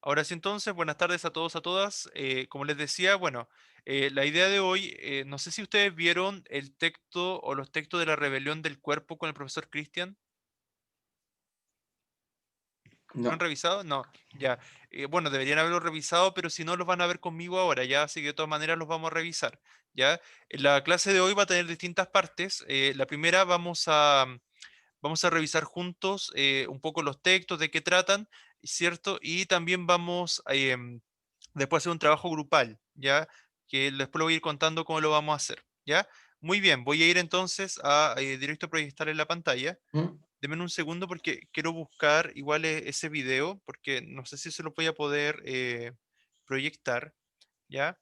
Ahora sí, entonces, buenas tardes a todos, a todas. Como les decía, bueno, la idea de hoy, no sé si ustedes vieron el texto o los textos de la rebelión del cuerpo con el profesor Christian. ¿Lo han No. revisado? No, ya. Bueno, deberían haberlo revisado, pero si no, los van a ver conmigo ahora, ya, así que de todas maneras los vamos a revisar, ya. La clase de hoy va a tener distintas partes. La primera vamos a revisar juntos un poco los textos, de qué tratan, ¿cierto? Y también vamos después a hacer un trabajo grupal, ¿ya? Que después lo voy a ir contando cómo lo vamos a hacer, ¿ya? Muy bien, voy a ir entonces a directo a proyectar en la pantalla. ¿Mm? Denme un segundo porque quiero buscar igual ese video, porque no sé si se lo voy a poder proyectar, ¿ya?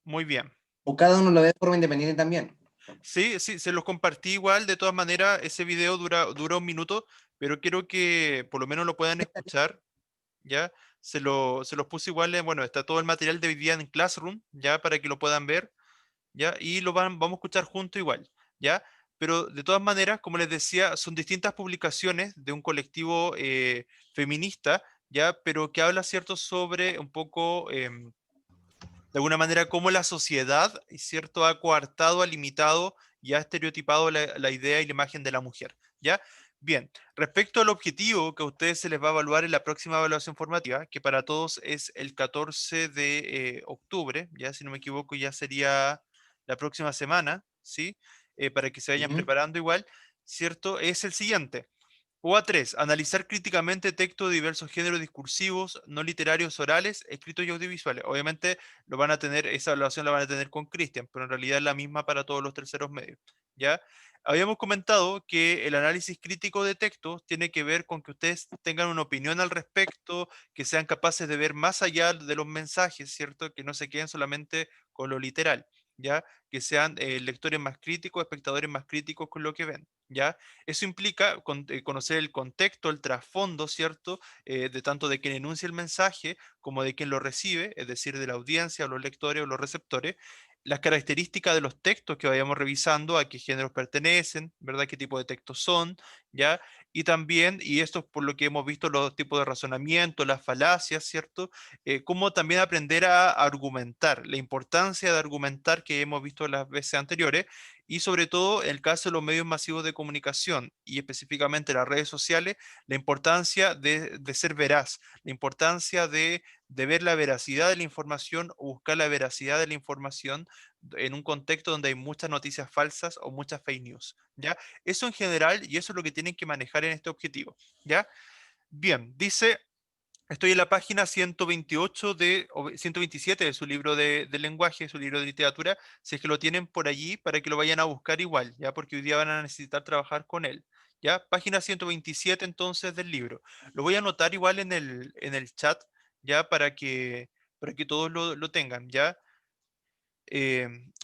Muy bien. O cada uno lo ve de forma independiente también. Sí, sí, se los compartí igual. De todas maneras, ese video dura un minuto, pero quiero que por lo menos lo puedan escuchar, ¿ya? Se los puse igual, bueno, está todo el material de hoy día en Classroom, ¿ya? Para que lo puedan ver, ¿ya? Y vamos a escuchar juntos igual, ¿ya? Pero de todas maneras, como les decía, son distintas publicaciones de un colectivo feminista, ¿ya? Pero que habla, ¿cierto?, sobre un poco de alguna manera cómo la sociedad, ¿cierto?, ha coartado, ha limitado y ha estereotipado la idea y la imagen de la mujer, ¿ya? Bien, respecto al objetivo que a ustedes se les va a evaluar en la próxima evaluación formativa, que para todos es el 14 de octubre, ya si no me equivoco ya sería la próxima semana, ¿sí? Para que se vayan Ujú. preparando igual, ¿cierto? Es el siguiente. O a 3, analizar críticamente textos de diversos géneros discursivos, no literarios orales, escritos y audiovisuales. Obviamente lo van a tener, esa evaluación la van a tener con Cristian, pero en realidad es la misma para todos los terceros medios. ¿Ya? Habíamos comentado que el análisis crítico de textos tiene que ver con que ustedes tengan una opinión al respecto, que sean capaces de ver más allá de los mensajes, ¿cierto? Que no se queden solamente con lo literal, ¿ya? Que sean lectores más críticos, espectadores más críticos con lo que ven, ¿ya? Eso implica conocer el contexto, el trasfondo, ¿cierto? De tanto de quien enuncia el mensaje como de quien lo recibe, es decir, de la audiencia, o los lectores o los receptores, las características de los textos que vayamos revisando, a qué géneros pertenecen, ¿verdad? ¿Qué tipo de textos son? ¿Ya? Y también, y esto es por lo que hemos visto, los tipos de razonamiento, las falacias, ¿cierto? Cómo también aprender a argumentar, la importancia de argumentar que hemos visto las veces anteriores, y sobre todo en el caso de los medios masivos de comunicación y específicamente las redes sociales, la importancia de ser veraz, la importancia de ver la veracidad de la información o buscar la veracidad de la información en un contexto donde hay muchas noticias falsas o muchas fake news, ¿ya? Eso en general y eso es lo que tienen que manejar en este objetivo, ¿ya? Bien, dice, estoy en la página 128 o 127 de su libro de lenguaje, su libro de literatura, si es que lo tienen por allí para que lo vayan a buscar igual, ¿ya? Porque hoy día van a necesitar trabajar con él, ¿ya? Página 127 entonces del libro. Lo voy a anotar igual en el chat, ¿ya? Para que todos lo tengan, ¿ya?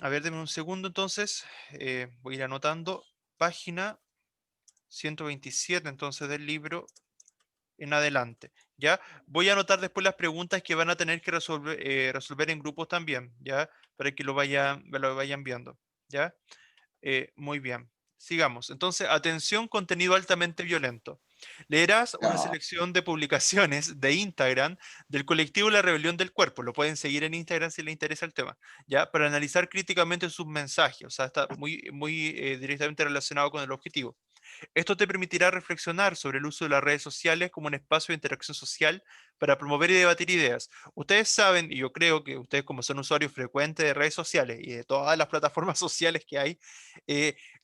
A ver, denme un segundo entonces, voy a ir anotando. Página 127 entonces del libro en adelante, ¿ya? Voy a anotar después las preguntas que van a tener que resolver en grupos también, ¿ya? Para que lo vayan viendo, ¿ya? Muy bien. Sigamos. Entonces, atención, contenido altamente violento. Leerás una No. selección de publicaciones de Instagram del colectivo La Rebelión del Cuerpo. Lo pueden seguir en Instagram si les interesa el tema, ¿ya? Para analizar críticamente sus mensajes. O sea, está muy, muy directamente relacionado con el objetivo. Esto te permitirá reflexionar sobre el uso de las redes sociales como un espacio de interacción social para promover y debatir ideas. Ustedes saben, y yo creo que ustedes como son usuarios frecuentes de redes sociales y de todas las plataformas sociales que hay,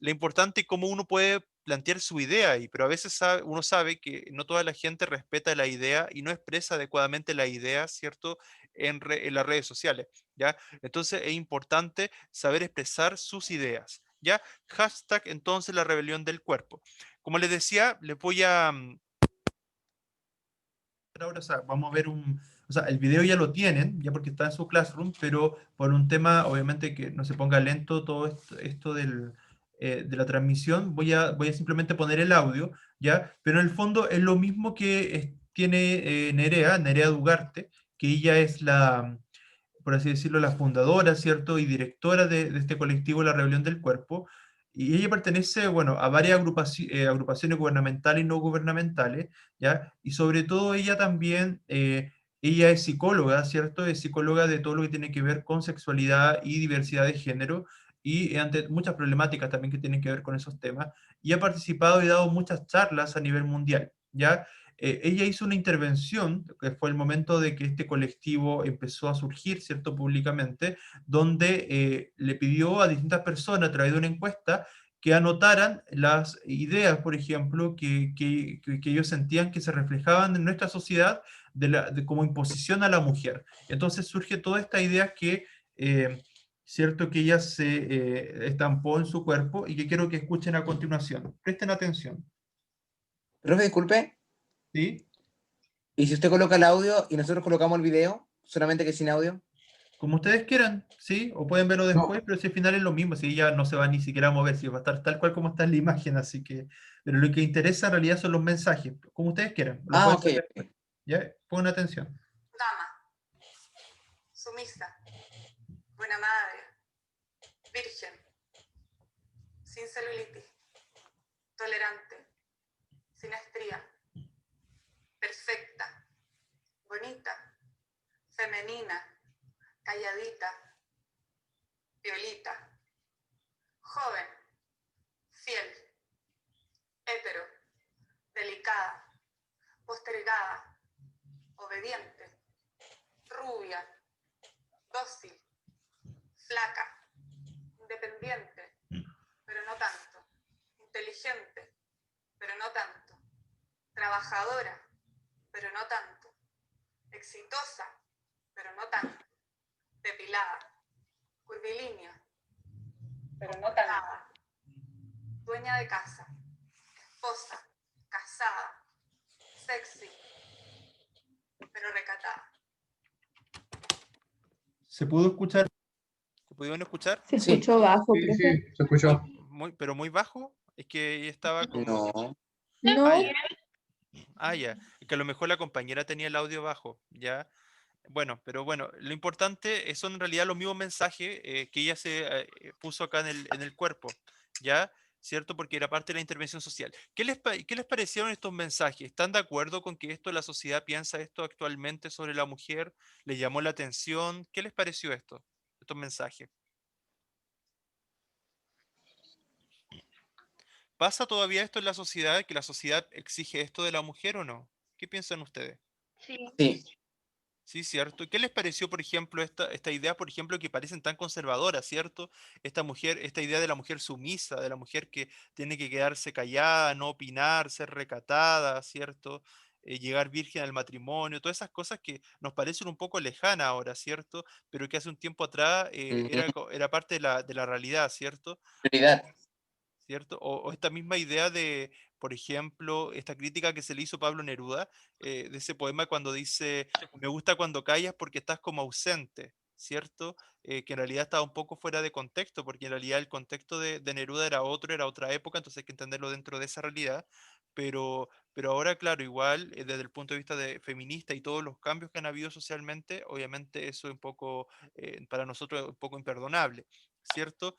lo importante es cómo uno puede plantear su idea, pero a veces uno sabe que no toda la gente respeta la idea y no expresa adecuadamente la idea, ¿cierto? En las redes sociales, ¿ya? Entonces es importante saber expresar sus ideas, ¿ya? Hashtag entonces la rebelión del cuerpo. Como les decía, les voy a... ahora, o sea, vamos a ver o sea, el video ya lo tienen, ya porque está en su Classroom, pero por un tema, obviamente, que no se ponga lento todo esto de la transmisión, voy a simplemente poner el audio, ¿ya? Pero en el fondo es lo mismo que tiene Nerea Dugarte, que ella es por así decirlo, la fundadora, ¿cierto? Y directora de este colectivo La Rebelión del Cuerpo, y ella pertenece, bueno, a varias agrupaciones gubernamentales y no gubernamentales, ¿ya? Y sobre todo ella también, ella es psicóloga, ¿cierto? Es psicóloga de todo lo que tiene que ver con sexualidad y diversidad de género, y ante muchas problemáticas también que tienen que ver con esos temas, y ha participado y dado muchas charlas a nivel mundial, ¿ya? Ella hizo una intervención, que fue el momento de que este colectivo empezó a surgir, ¿cierto?, públicamente, donde le pidió a distintas personas a través de una encuesta que anotaran las ideas, por ejemplo, que ellos sentían que se reflejaban en nuestra sociedad como imposición a la mujer. Entonces surge toda esta idea que, cierto, que ella se estampó en su cuerpo y que quiero que escuchen a continuación. Presten atención. Profe, disculpe, ¿Sí? ¿y si usted coloca el audio y nosotros colocamos el video, solamente que sin audio? Como ustedes quieran, ¿sí? O pueden verlo No. después, pero si al final es lo mismo, si ella no se va ni siquiera a mover, si va a estar tal cual como está en la imagen, así que, pero lo que interesa en realidad son los mensajes, como ustedes quieran, lo Ah, pueden ok, ver después, ok. ¿ya? Pongan atención. Dama, sumisa, buena madre, virgen, sin celulitis, tolerante, sin estría, perfecta, bonita, femenina, calladita, violita, joven, fiel, hétero, delicada, postergada, obediente, rubia, dócil, flaca, independiente, pero no tanto, inteligente, pero no tanto, trabajadora, pero no tanto, exitosa, pero no tanto, depilada, curvilínea, pero no tanto, dueña de casa, esposa, casada, sexy, pero recatada. ¿Se pudo escuchar? ¿Se pudieron escuchar? Se Sí. escuchó bajo, Sí, profe. sí, se escuchó. Pero muy bajo, es que ella estaba como... No. No, Ah, ya. Ah, ya. Es que a lo mejor la compañera tenía el audio bajo, ¿ya? Bueno, pero bueno, lo importante son en realidad los mismos mensajes que ella se puso acá en el cuerpo, ¿ya? ¿Cierto? Porque era parte de la intervención social. ¿Qué les parecieron estos mensajes? ¿Están de acuerdo con que esto la sociedad piensa esto actualmente sobre la mujer? ¿Les llamó la atención? ¿Qué les pareció esto? Estos mensajes. ¿Pasa todavía esto en la sociedad? ¿Que la sociedad exige esto de la mujer o no? ¿Qué piensan ustedes? Sí. Sí, cierto. ¿Y qué les pareció, por ejemplo, esta idea, por ejemplo, que parecen tan conservadoras, ¿cierto? Esta mujer, esta idea de la mujer sumisa, de la mujer que tiene que quedarse callada, no opinar, ser recatada, ¿cierto? Llegar virgen al matrimonio, todas esas cosas que nos parecen un poco lejanas ahora, ¿cierto? Pero que hace un tiempo atrás Ujú. era parte de la realidad, ¿cierto? Prioridad. ¿Cierto? O esta misma idea de, por ejemplo, esta crítica que se le hizo a Pablo Neruda, de ese poema cuando dice, me gusta cuando callas porque estás como ausente, ¿cierto? Que en realidad estaba un poco fuera de contexto, porque en realidad el contexto de Neruda era otro, era otra época, entonces hay que entenderlo dentro de esa realidad, pero ahora, claro, igual, desde el punto de vista de feminista y todos los cambios que han habido socialmente, obviamente eso es un poco, para nosotros, un poco imperdonable, ¿cierto?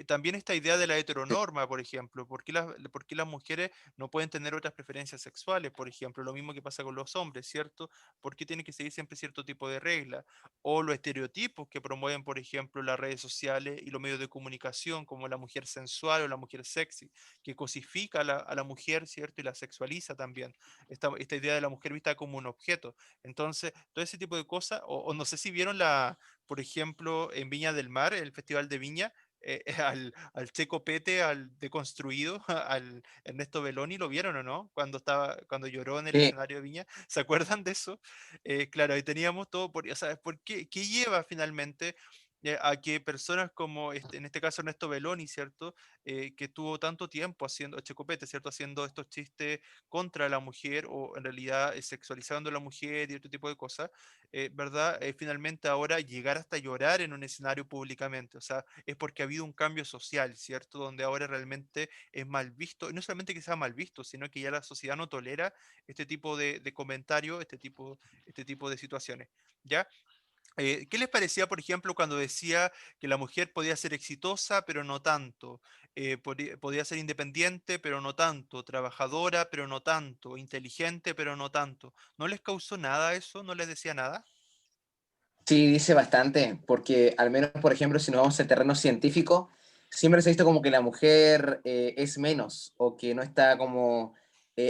También esta idea de la heteronorma, por ejemplo, por qué las mujeres no pueden tener otras preferencias sexuales, por ejemplo? Lo mismo que pasa con los hombres, ¿cierto? ¿Por qué tienen que seguir siempre cierto tipo de reglas? O los estereotipos que promueven, por ejemplo, las redes sociales y los medios de comunicación, como la mujer sensual o la mujer sexy, que cosifica a la mujer, ¿cierto? Y la sexualiza también. Esta idea de la mujer vista como un objeto. Entonces, todo ese tipo de cosas, o no sé si vieron por ejemplo, en Viña del Mar, el Festival de Viña, al Checo Pete, al deconstruido, al Ernesto Belloni, ¿lo vieron o no? Cuando lloró en el Sí. escenario de Viña, ¿se acuerdan de eso? Claro, ahí teníamos todo, o sea, ¿por qué? ¿Qué lleva finalmente a que personas como, en este caso Ernesto Belloni, ¿cierto? Que tuvo tanto tiempo haciendo, Checo Pete, ¿cierto? Haciendo estos chistes contra la mujer o en realidad sexualizando a la mujer y otro tipo de cosas, ¿verdad? Finalmente ahora llegar hasta llorar en un escenario públicamente, o sea, es porque ha habido un cambio social, ¿cierto? Donde ahora realmente es mal visto, y no solamente que sea mal visto, sino que ya la sociedad no tolera este tipo de comentarios, este tipo de situaciones, ¿ya? ¿Qué les parecía, por ejemplo, cuando decía que la mujer podía ser exitosa, pero no tanto? Podía ser independiente, pero no tanto. Trabajadora, pero no tanto. Inteligente, pero no tanto. ¿No les causó nada eso? ¿No les decía nada? Sí, dice bastante, porque al menos, por ejemplo, si nos vamos al terreno científico, siempre se ha visto como que la mujer es menos o que no está como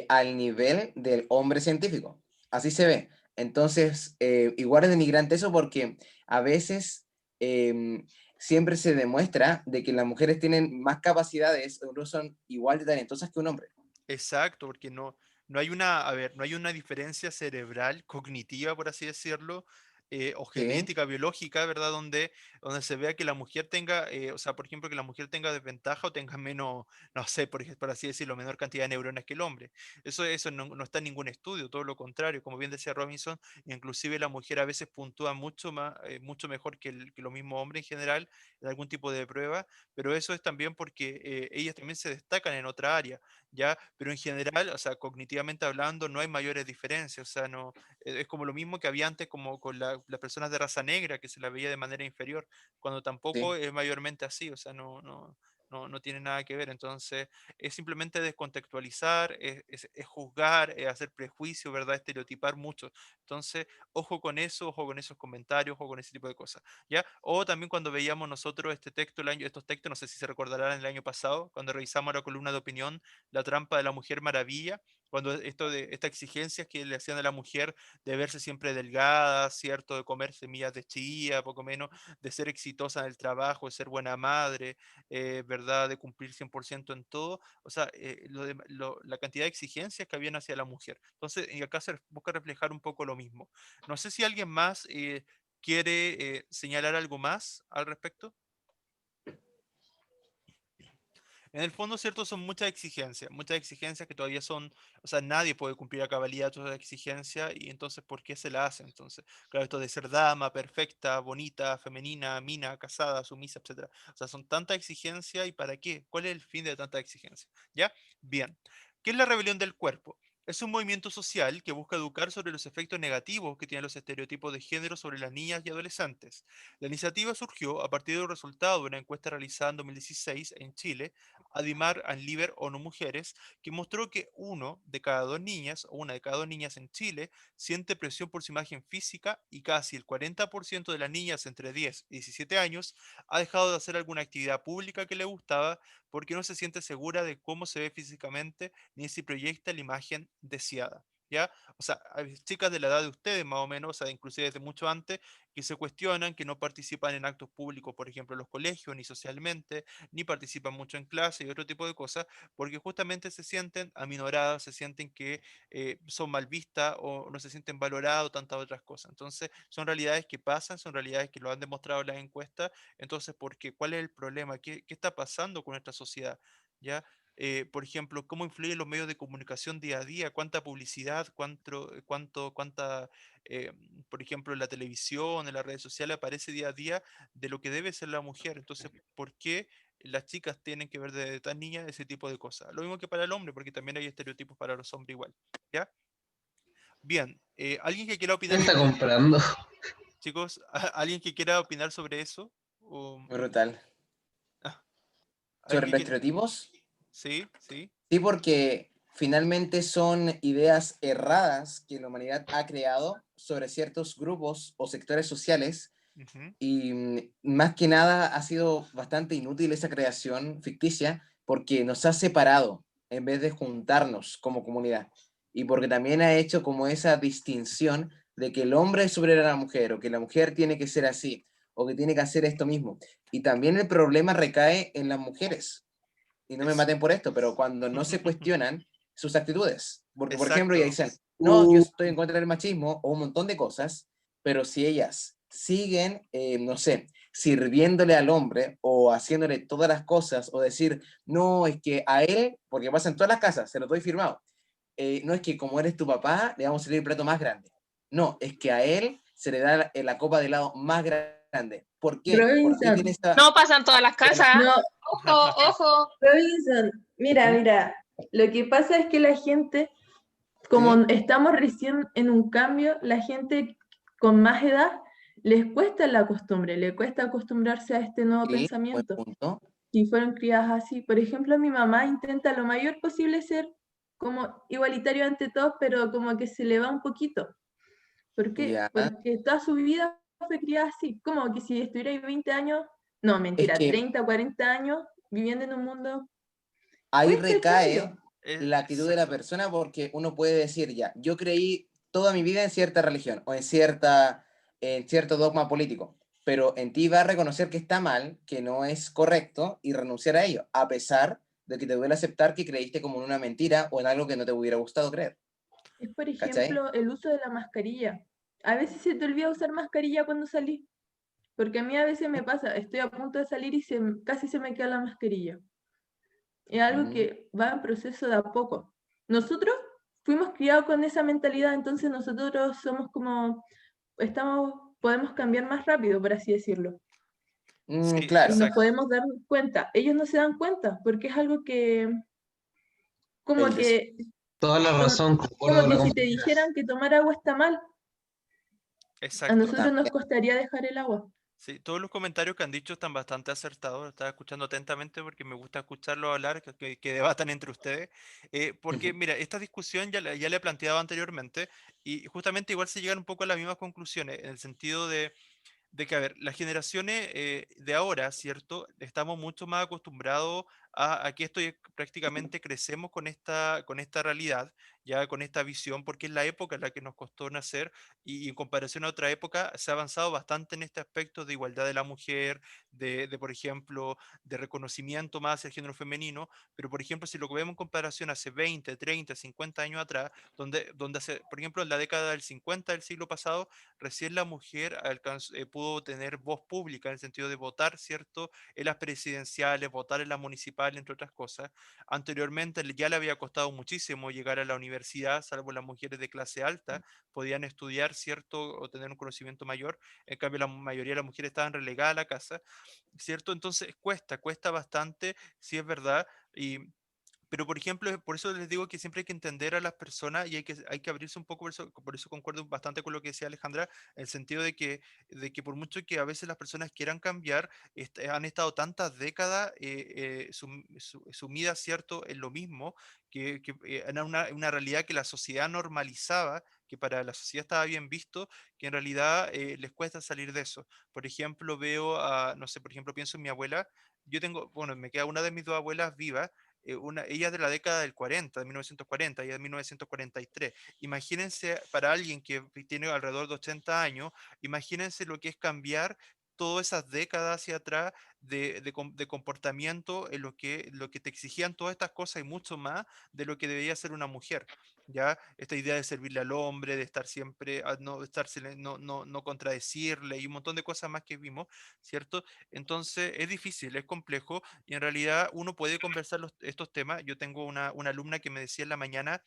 al nivel del hombre científico. Así se ve. Entonces, igual es denigrante eso porque a veces eh, siempre se demuestra de que las mujeres tienen más capacidades o no son igual de talentosas que un hombre. Exacto, porque no hay una, a ver, no hay una diferencia cerebral, cognitiva, por así decirlo, o Sí, genética, biológica, ¿verdad? Donde se vea que la mujer tenga, o sea, por ejemplo, que la mujer tenga desventaja o tenga menos, no sé, por así decirlo, menor cantidad de neuronas que el hombre. Eso no está en ningún estudio, todo lo contrario, como bien decía Robinson, inclusive la mujer a veces puntúa mucho más, mucho mejor que los mismos hombres en general en algún tipo de prueba, pero eso es también porque ellas también se destacan en otra área. ¿Ya? Pero en general, o sea, cognitivamente hablando, no hay mayores diferencias, o sea, no, es como lo mismo que había antes como con las personas de raza negra, que se la veía de manera inferior, cuando tampoco sí. es mayormente así, o sea, no tiene nada que ver, entonces es simplemente descontextualizar, es juzgar, es hacer prejuicio, ¿verdad? Estereotipar mucho, entonces, ojo con esos comentarios, ojo con ese tipo de cosas, ¿ya? O también cuando veíamos nosotros este texto, estos textos, no sé si se recordarán el año pasado, cuando revisamos la columna de opinión, la trampa de la Mujer Maravilla, cuando estas exigencias que le hacían a la mujer de verse siempre delgada, ¿cierto? De comer semillas de chía, poco menos, de ser exitosa en el trabajo, de ser buena madre, ¿verdad? De cumplir 100% en todo. O sea, la cantidad de exigencias que habían hacia la mujer. Entonces, y acá se busca reflejar un poco lo mismo. No sé si alguien más quiere señalar algo más al respecto. En el fondo, cierto, son muchas exigencias que todavía son, o sea, nadie puede cumplir a cabalidad todas las exigencias y entonces, ¿por qué se la hacen? Entonces, claro, esto de ser dama, perfecta, bonita, femenina, mina, casada, sumisa, etcétera. O sea, son tantas exigencias y ¿para qué? ¿Cuál es el fin de tanta exigencia? ¿Ya? Bien. ¿Qué es la rebelión del cuerpo? Es un movimiento social que busca educar sobre los efectos negativos que tienen los estereotipos de género sobre las niñas y adolescentes. La iniciativa surgió a partir del resultado de una encuesta realizada en 2016 en Chile, Adimar and Liber ONU Mujeres, que mostró que uno de cada dos niñas o una de cada dos niñas en Chile siente presión por su imagen física y casi el 40% de las niñas entre 10 y 17 años ha dejado de hacer alguna actividad pública que le gustaba porque no se siente segura de cómo se ve físicamente ni si proyecta la imagen deseada. ¿Ya? O sea, hay chicas de la edad de ustedes más o menos, o sea, inclusive desde mucho antes, que se cuestionan, que no participan en actos públicos, por ejemplo, en los colegios, ni socialmente, ni participan mucho en clase y otro tipo de cosas, porque justamente se sienten aminoradas, se sienten que son mal vistas o no se sienten valorados, tantas otras cosas. Entonces, son realidades que pasan, son realidades que lo han demostrado las encuestas. Entonces, ¿por qué? ¿Cuál es el problema? ¿Qué está pasando con nuestra sociedad? ¿Ya? Por ejemplo, cómo influyen los medios de comunicación día a día, cuánta publicidad, cuánta, eh, por ejemplo, en la televisión, en las redes sociales aparece día a día de lo que debe ser la mujer. Entonces, ¿por qué las chicas tienen que ver desde tan niñas ese tipo de cosas? Lo mismo que para el hombre, porque también hay estereotipos para los hombres igual. ¿Ya? Bien, ¿alguien que quiera ¿Quién opinar está sobre, comprando? chicos, alguien que quiera opinar sobre eso? O, Brutal. ah, ¿alguien Sobre que los quiera? estereotipos, Sí, sí. sí, porque finalmente son ideas erradas que la humanidad ha creado sobre ciertos grupos o sectores sociales Ujú. y más que nada ha sido bastante inútil esa creación ficticia porque nos ha separado en vez de juntarnos como comunidad y porque también ha hecho como esa distinción de que el hombre es superior a la mujer o que la mujer tiene que ser así o que tiene que hacer esto mismo. Y también el problema recae en las mujeres y no me Es, maten por esto, pero cuando no se cuestionan sus actitudes, porque por ejemplo ya exacto. dicen, no, yo estoy en contra del machismo o un montón de cosas, pero si ellas siguen, no sé, sirviéndole al hombre o haciéndole todas las cosas o decir, no, es que a él, porque pasa en todas las casas, se lo doy firmado, no es que como eres tu papá, le vamos a servir el plato más grande. No, es que a él se le da la copa de helado más grande. ¿Por qué? Porque tiene Robinson, esta... No pasa en todas las casas. no, Ojo, ojo. Robinson, mira, ¿Mm? mira, lo que pasa es que la gente, como ¿Sí? estamos recién en un cambio, la gente con más edad les cuesta la costumbre, les cuesta acostumbrarse a este nuevo Sí, buen pensamiento. punto. Si fueron criadas así. Por ejemplo, mi mamá intenta lo mayor posible ser como igualitario ante todos, pero como que se le va un poquito. ¿Por qué? Ya. Porque toda su vida fue criada así, como que si estuviera ahí 20 años, no, Es mentira, que 30 o 40 años viviendo en un mundo, ahí cuesta el recae cambio. la actitud de la Exacto. persona porque uno puede decir, ya, yo creí toda mi vida en cierta religión o en cierto dogma político, pero en ti va a reconocer que está mal, que no es correcto y renunciar a ello, a pesar de que te duele aceptar que creíste como en una mentira o en algo que no te hubiera gustado creer. Es, por ¿Cachai? ejemplo, el uso de la mascarilla. A veces se te olvida usar mascarilla cuando salís, porque a mí a veces me pasa, estoy a punto de salir y casi se me queda la mascarilla. Es algo Mm, que va en proceso de a poco. Nosotros fuimos criados con esa mentalidad, entonces nosotros somos como, podemos cambiar más rápido, por así decirlo. Sí, Y claro, nos exacto. podemos dar cuenta. Ellos no se dan cuenta, porque es algo que, como el des- que, Toda la como, razón, concuerdo como con que la si te compañera. dijeran que tomar agua está mal, a Exacto. nosotros nos también. costaría dejar el agua. Sí, todos los comentarios que han dicho están bastante acertados. Estaba escuchando atentamente porque me gusta escucharlo hablar, que debatan entre ustedes. Porque, mira, esta discusión ya la he planteado anteriormente y justamente igual se llegan un poco a las mismas conclusiones, en el sentido de que, a ver, las generaciones de ahora, ¿cierto? Estamos mucho más acostumbrados a que esto prácticamente crecemos con esta realidad, ya con esta visión, porque es la época en la que nos costó nacer y en comparación a otra época se ha avanzado bastante en este aspecto de igualdad de la mujer, por ejemplo, de reconocimiento más hacia el género femenino, pero por ejemplo, si lo que vemos en comparación hace 20, 30, 50 años atrás, por ejemplo, en la década del 50 del siglo pasado, recién la mujer pudo tener voz pública en el sentido de votar, ¿cierto? En las presidenciales, votar en las municipales, entre otras cosas. Anteriormente ya le había costado muchísimo llegar a la universidad, salvo las mujeres de clase alta, podían estudiar, ¿cierto? O tener un conocimiento mayor. En cambio, la mayoría de las mujeres estaban relegadas a la casa, ¿cierto? Entonces cuesta bastante, si es verdad. Pero, por ejemplo, por eso les digo que siempre hay que entender a las personas y hay que abrirse un poco, por eso concuerdo bastante con lo que decía Alejandra, en el sentido de que por mucho que a veces las personas quieran cambiar, han estado tantas décadas sumidas, ¿cierto?, en lo mismo, era una realidad que la sociedad normalizaba, que para la sociedad estaba bien visto, que en realidad les cuesta salir de eso. Por ejemplo, no sé, por ejemplo, pienso en mi abuela. Yo tengo, bueno, me queda una de mis dos abuelas vivas, ella es de la década del 40, de 1940, ella es de 1943. Imagínense, para alguien que tiene alrededor de 80 años, imagínense lo que es cambiar todas esas décadas hacia atrás de comportamiento en lo que te exigían todas estas cosas y mucho más de lo que debía ser una mujer. ¿Ya? Esta idea de servirle al hombre, de estar siempre, no contradecirle y un montón de cosas más que vimos, ¿cierto? Entonces es difícil, es complejo y en realidad uno puede conversar estos temas. Yo tengo una alumna que me decía en la mañana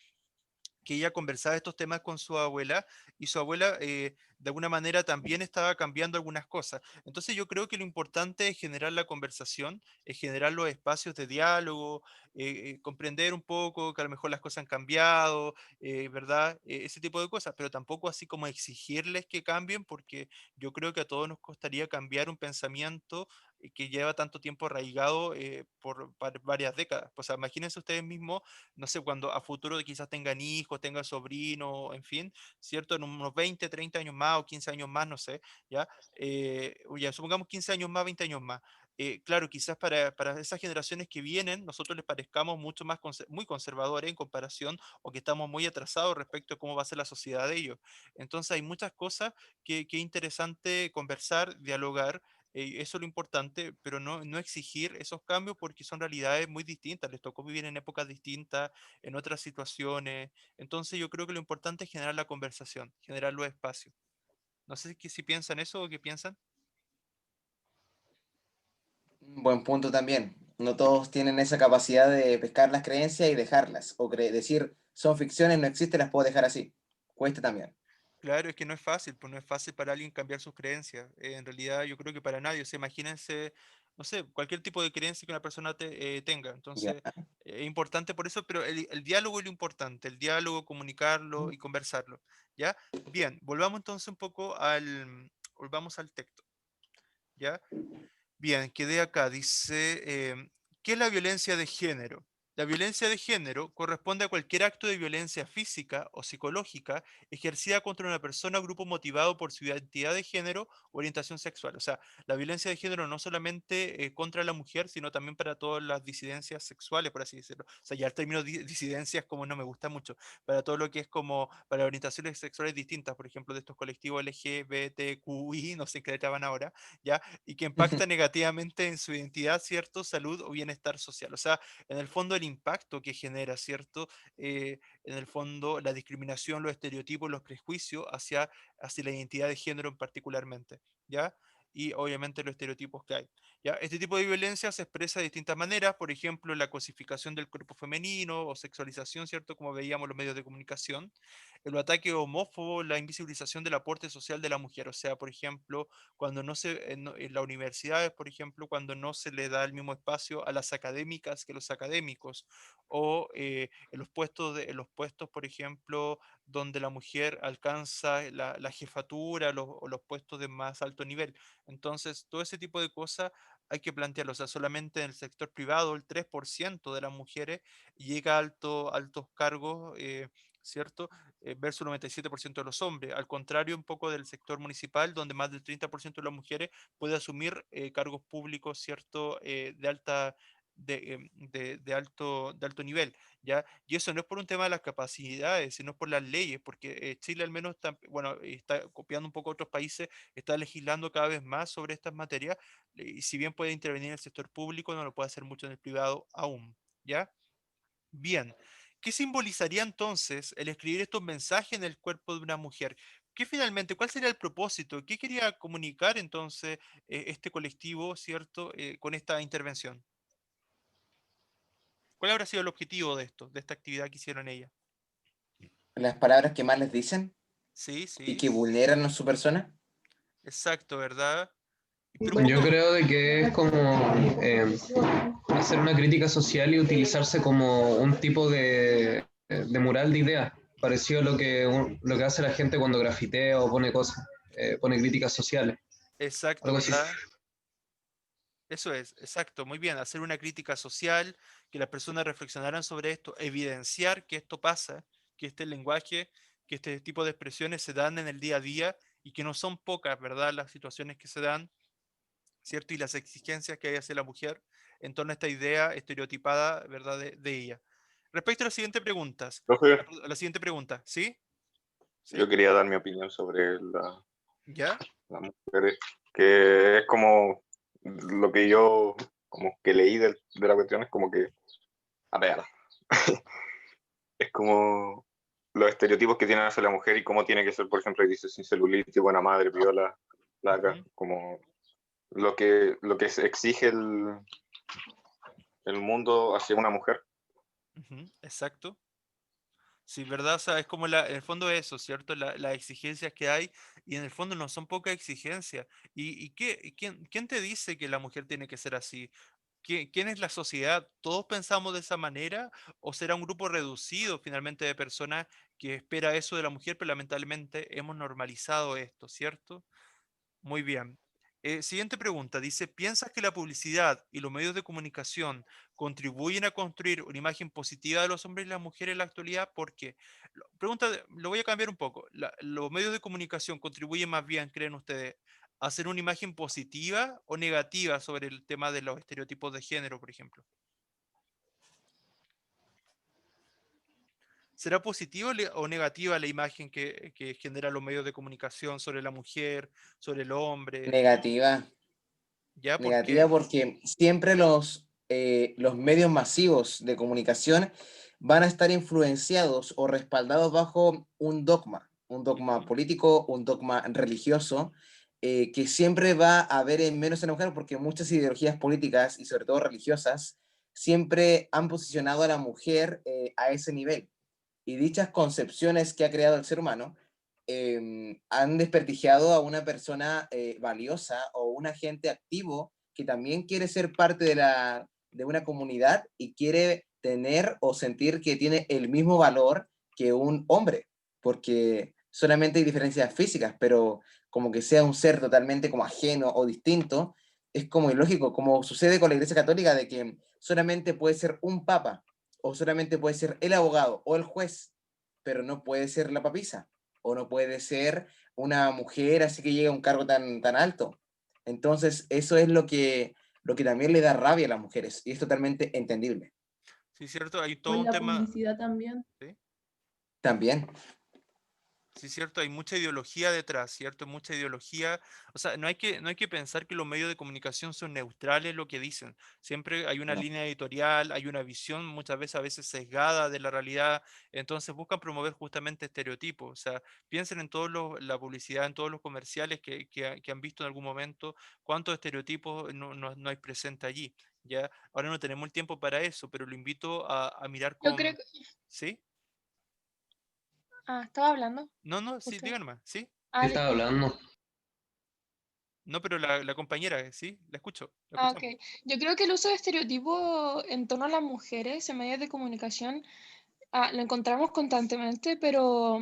que ella conversaba estos temas con su abuela y su abuela de alguna manera también estaba cambiando algunas cosas. Entonces yo creo que lo importante es generar la conversación, es generar los espacios de diálogo, comprender un poco que a lo mejor las cosas han cambiado, ¿verdad? Ese tipo de cosas, pero tampoco así como exigirles que cambien, porque yo creo que a todos nos costaría cambiar un pensamiento que lleva tanto tiempo arraigado por varias décadas. O sea, imagínense ustedes mismos, no sé, cuando a futuro quizás tengan hijos, tengan sobrinos, en fin, ¿cierto? En unos 20, 30 años más o 15 años más, no sé, ¿ya? O ya supongamos 15 años más, 20 años más. Claro, quizás para esas generaciones que vienen, nosotros les parezcamos mucho más muy conservadores en comparación o que estamos muy atrasados respecto a cómo va a ser la sociedad de ellos. Entonces hay muchas cosas que es interesante conversar, dialogar, eso es lo importante, pero no exigir esos cambios porque son realidades muy distintas, les tocó vivir en épocas distintas, en otras situaciones. Entonces yo creo que lo importante es generar la conversación, generar los espacios. No sé si piensan eso o qué piensan. Buen punto también. No todos tienen esa capacidad de pescar las creencias y dejarlas, o decir, son ficciones, no existen, las puedo dejar así. Cuesta también. Claro, es que no es fácil, pues no es fácil para alguien cambiar sus creencias. En realidad yo creo que para nadie, o sea, imagínense, no sé, cualquier tipo de creencia que una persona tenga. Ya. Entonces, es importante por eso, pero el diálogo es lo importante, el diálogo, comunicarlo y conversarlo. ¿Ya? Bien, volvamos entonces un poco volvamos al texto. ¿Ya? Bien, quedé acá. Dice, ¿qué es la violencia de género? La violencia de género corresponde a cualquier acto de violencia física o psicológica ejercida contra una persona o grupo motivado por su identidad de género o orientación sexual. O sea, la violencia de género no solamente contra la mujer, sino también para todas las disidencias sexuales, por así decirlo. O sea, ya el término disidencias como no me gusta mucho, para todo lo que es como para orientaciones sexuales distintas, por ejemplo, de estos colectivos LGBTQI, no sé en qué letra van ahora, ¿ya? Y que impacta negativamente en su identidad, ¿cierto? Salud o bienestar social. O sea, en el fondo el impacto que genera, ¿cierto? En el fondo la discriminación, los estereotipos, los prejuicios hacia la identidad de género en particularmente, ¿ya? Y obviamente los estereotipos que hay. ¿Ya? Este tipo de violencia se expresa de distintas maneras, por ejemplo, la cosificación del cuerpo femenino o sexualización, ¿cierto? Como veíamos en los medios de comunicación, el ataque homófobo, la invisibilización del aporte social de la mujer, o sea, por ejemplo, cuando no se, en las universidades, por ejemplo, cuando no se le da el mismo espacio a las académicas que los académicos, o en los puestos, por ejemplo, donde la mujer alcanza la jefatura o los puestos de más alto nivel. Entonces, todo ese tipo de cosas hay que plantearlo. O sea, solamente en el sector privado el 3% de las mujeres llega a altos cargos, ¿cierto? Versus el 97% de los hombres. Al contrario, un poco del sector municipal, donde más del 30% de las mujeres puede asumir cargos públicos, ¿cierto? De alto nivel, ¿ya? Y eso no es por un tema de las capacidades, sino por las leyes, porque Chile al menos está, bueno, está copiando un poco a otros países, está legislando cada vez más sobre estas materias, y si bien puede intervenir en el sector público, no lo puede hacer mucho en el privado aún, ¿ya? Bien, ¿qué simbolizaría entonces el escribir estos mensajes en el cuerpo de una mujer? ¿Qué finalmente, cuál sería el propósito? ¿Qué quería comunicar entonces este colectivo, ¿cierto? Con esta intervención. ¿Cuál habrá sido el objetivo de esto, de esta actividad que hicieron ella? Las palabras que más les dicen Sí, y sí, que vulneran a su persona. exacto, ¿verdad? Pero un Bueno, poco, Yo creo de que es como hacer una crítica social y utilizarse como un tipo de mural de ideas, parecido a lo que hace la gente cuando grafitea o pone cosas, pone críticas sociales, exacto, algo así. ¿verdad? Eso es, exacto, muy bien. Hacer una crítica social, que las personas reflexionaran sobre esto, evidenciar que esto pasa, que este lenguaje, que este tipo de expresiones se dan en el día a día y que no son pocas, ¿verdad? Las situaciones que se dan, ¿cierto? Y las exigencias que hay hacia la mujer en torno a esta idea estereotipada, ¿verdad? De ella. Respecto a las siguientes preguntas, Profe, a la siguiente pregunta, ¿sí? yo ¿Sí? quería dar mi opinión sobre ¿Ya? las mujeres, que es como lo que yo como que leí de la cuestión, es como que, a ver, es como los estereotipos que tiene hacia la mujer y cómo tiene que ser, por ejemplo, dice sin celulitis, buena madre, piola, placa, Ujú, como lo que se exige el mundo hacia una mujer. ujú, exacto. Sí, ¿verdad? O sea, es como en el fondo eso, ¿cierto? Las exigencias que hay, y en el fondo no son pocas exigencias. ¿Y quién te dice que la mujer tiene que ser así? ¿Quién es la sociedad? ¿Todos pensamos de esa manera? ¿O será un grupo reducido finalmente de personas que espera eso de la mujer, pero lamentablemente hemos normalizado esto, ¿cierto? Muy bien. Siguiente pregunta. Dice, ¿piensas que la publicidad y los medios de comunicación contribuyen a construir una imagen positiva de los hombres y las mujeres en la actualidad? ¿Por qué? Lo voy a cambiar un poco. ¿Los medios de comunicación contribuyen más bien, creen ustedes, a hacer una imagen positiva o negativa sobre el tema de los estereotipos de género, por ejemplo? ¿Será positiva o negativa la imagen que generan los medios de comunicación sobre la mujer, sobre el hombre? Negativa, ¿Ya? ¿Por negativa qué? porque siempre los medios masivos de comunicación van a estar influenciados o respaldados bajo un dogma Ujú, político, un dogma religioso, que siempre va a ver en menos a la mujer porque muchas ideologías políticas y sobre todo religiosas siempre han posicionado a la mujer a ese nivel. Y dichas concepciones que ha creado el ser humano han desprestigiado a una persona valiosa o un agente activo que también quiere ser parte de una comunidad y quiere tener o sentir que tiene el mismo valor que un hombre, porque solamente hay diferencias físicas, pero como que sea un ser totalmente como ajeno o distinto, es como ilógico, como sucede con la Iglesia Católica, de que solamente puede ser un papa, o solamente puede ser el abogado o el juez, pero no puede ser la papisa, o no puede ser una mujer así que llega a un cargo tan alto. Entonces, eso es lo que también le da rabia a las mujeres, y es totalmente entendible. Sí, cierto, hay O todo en un la tema. publicidad también. ¿Sí? También. Sí, cierto, hay mucha ideología detrás, ¿cierto? Mucha ideología. O sea, no hay que pensar que los medios de comunicación son neutrales lo que dicen. Siempre hay una No. línea editorial, hay una visión muchas veces, a veces sesgada de la realidad. Entonces buscan promover justamente estereotipos. O sea, piensen en la publicidad, en todos los comerciales que han visto en algún momento, cuántos estereotipos no hay presente allí. ¿Ya? Ahora no tenemos el tiempo para eso, pero lo invito a mirar Yo creo con. que... ¿Sí? Ah, estaba hablando No, no, sí, usted. díganme, ¿sí? ¿Qué Ah, estaba disculpe. hablando? No, pero la compañera, sí, la escucho, la Ah, ok. escuchamos. Yo creo que el uso de estereotipos en torno a las mujeres en medios de comunicación lo encontramos constantemente, pero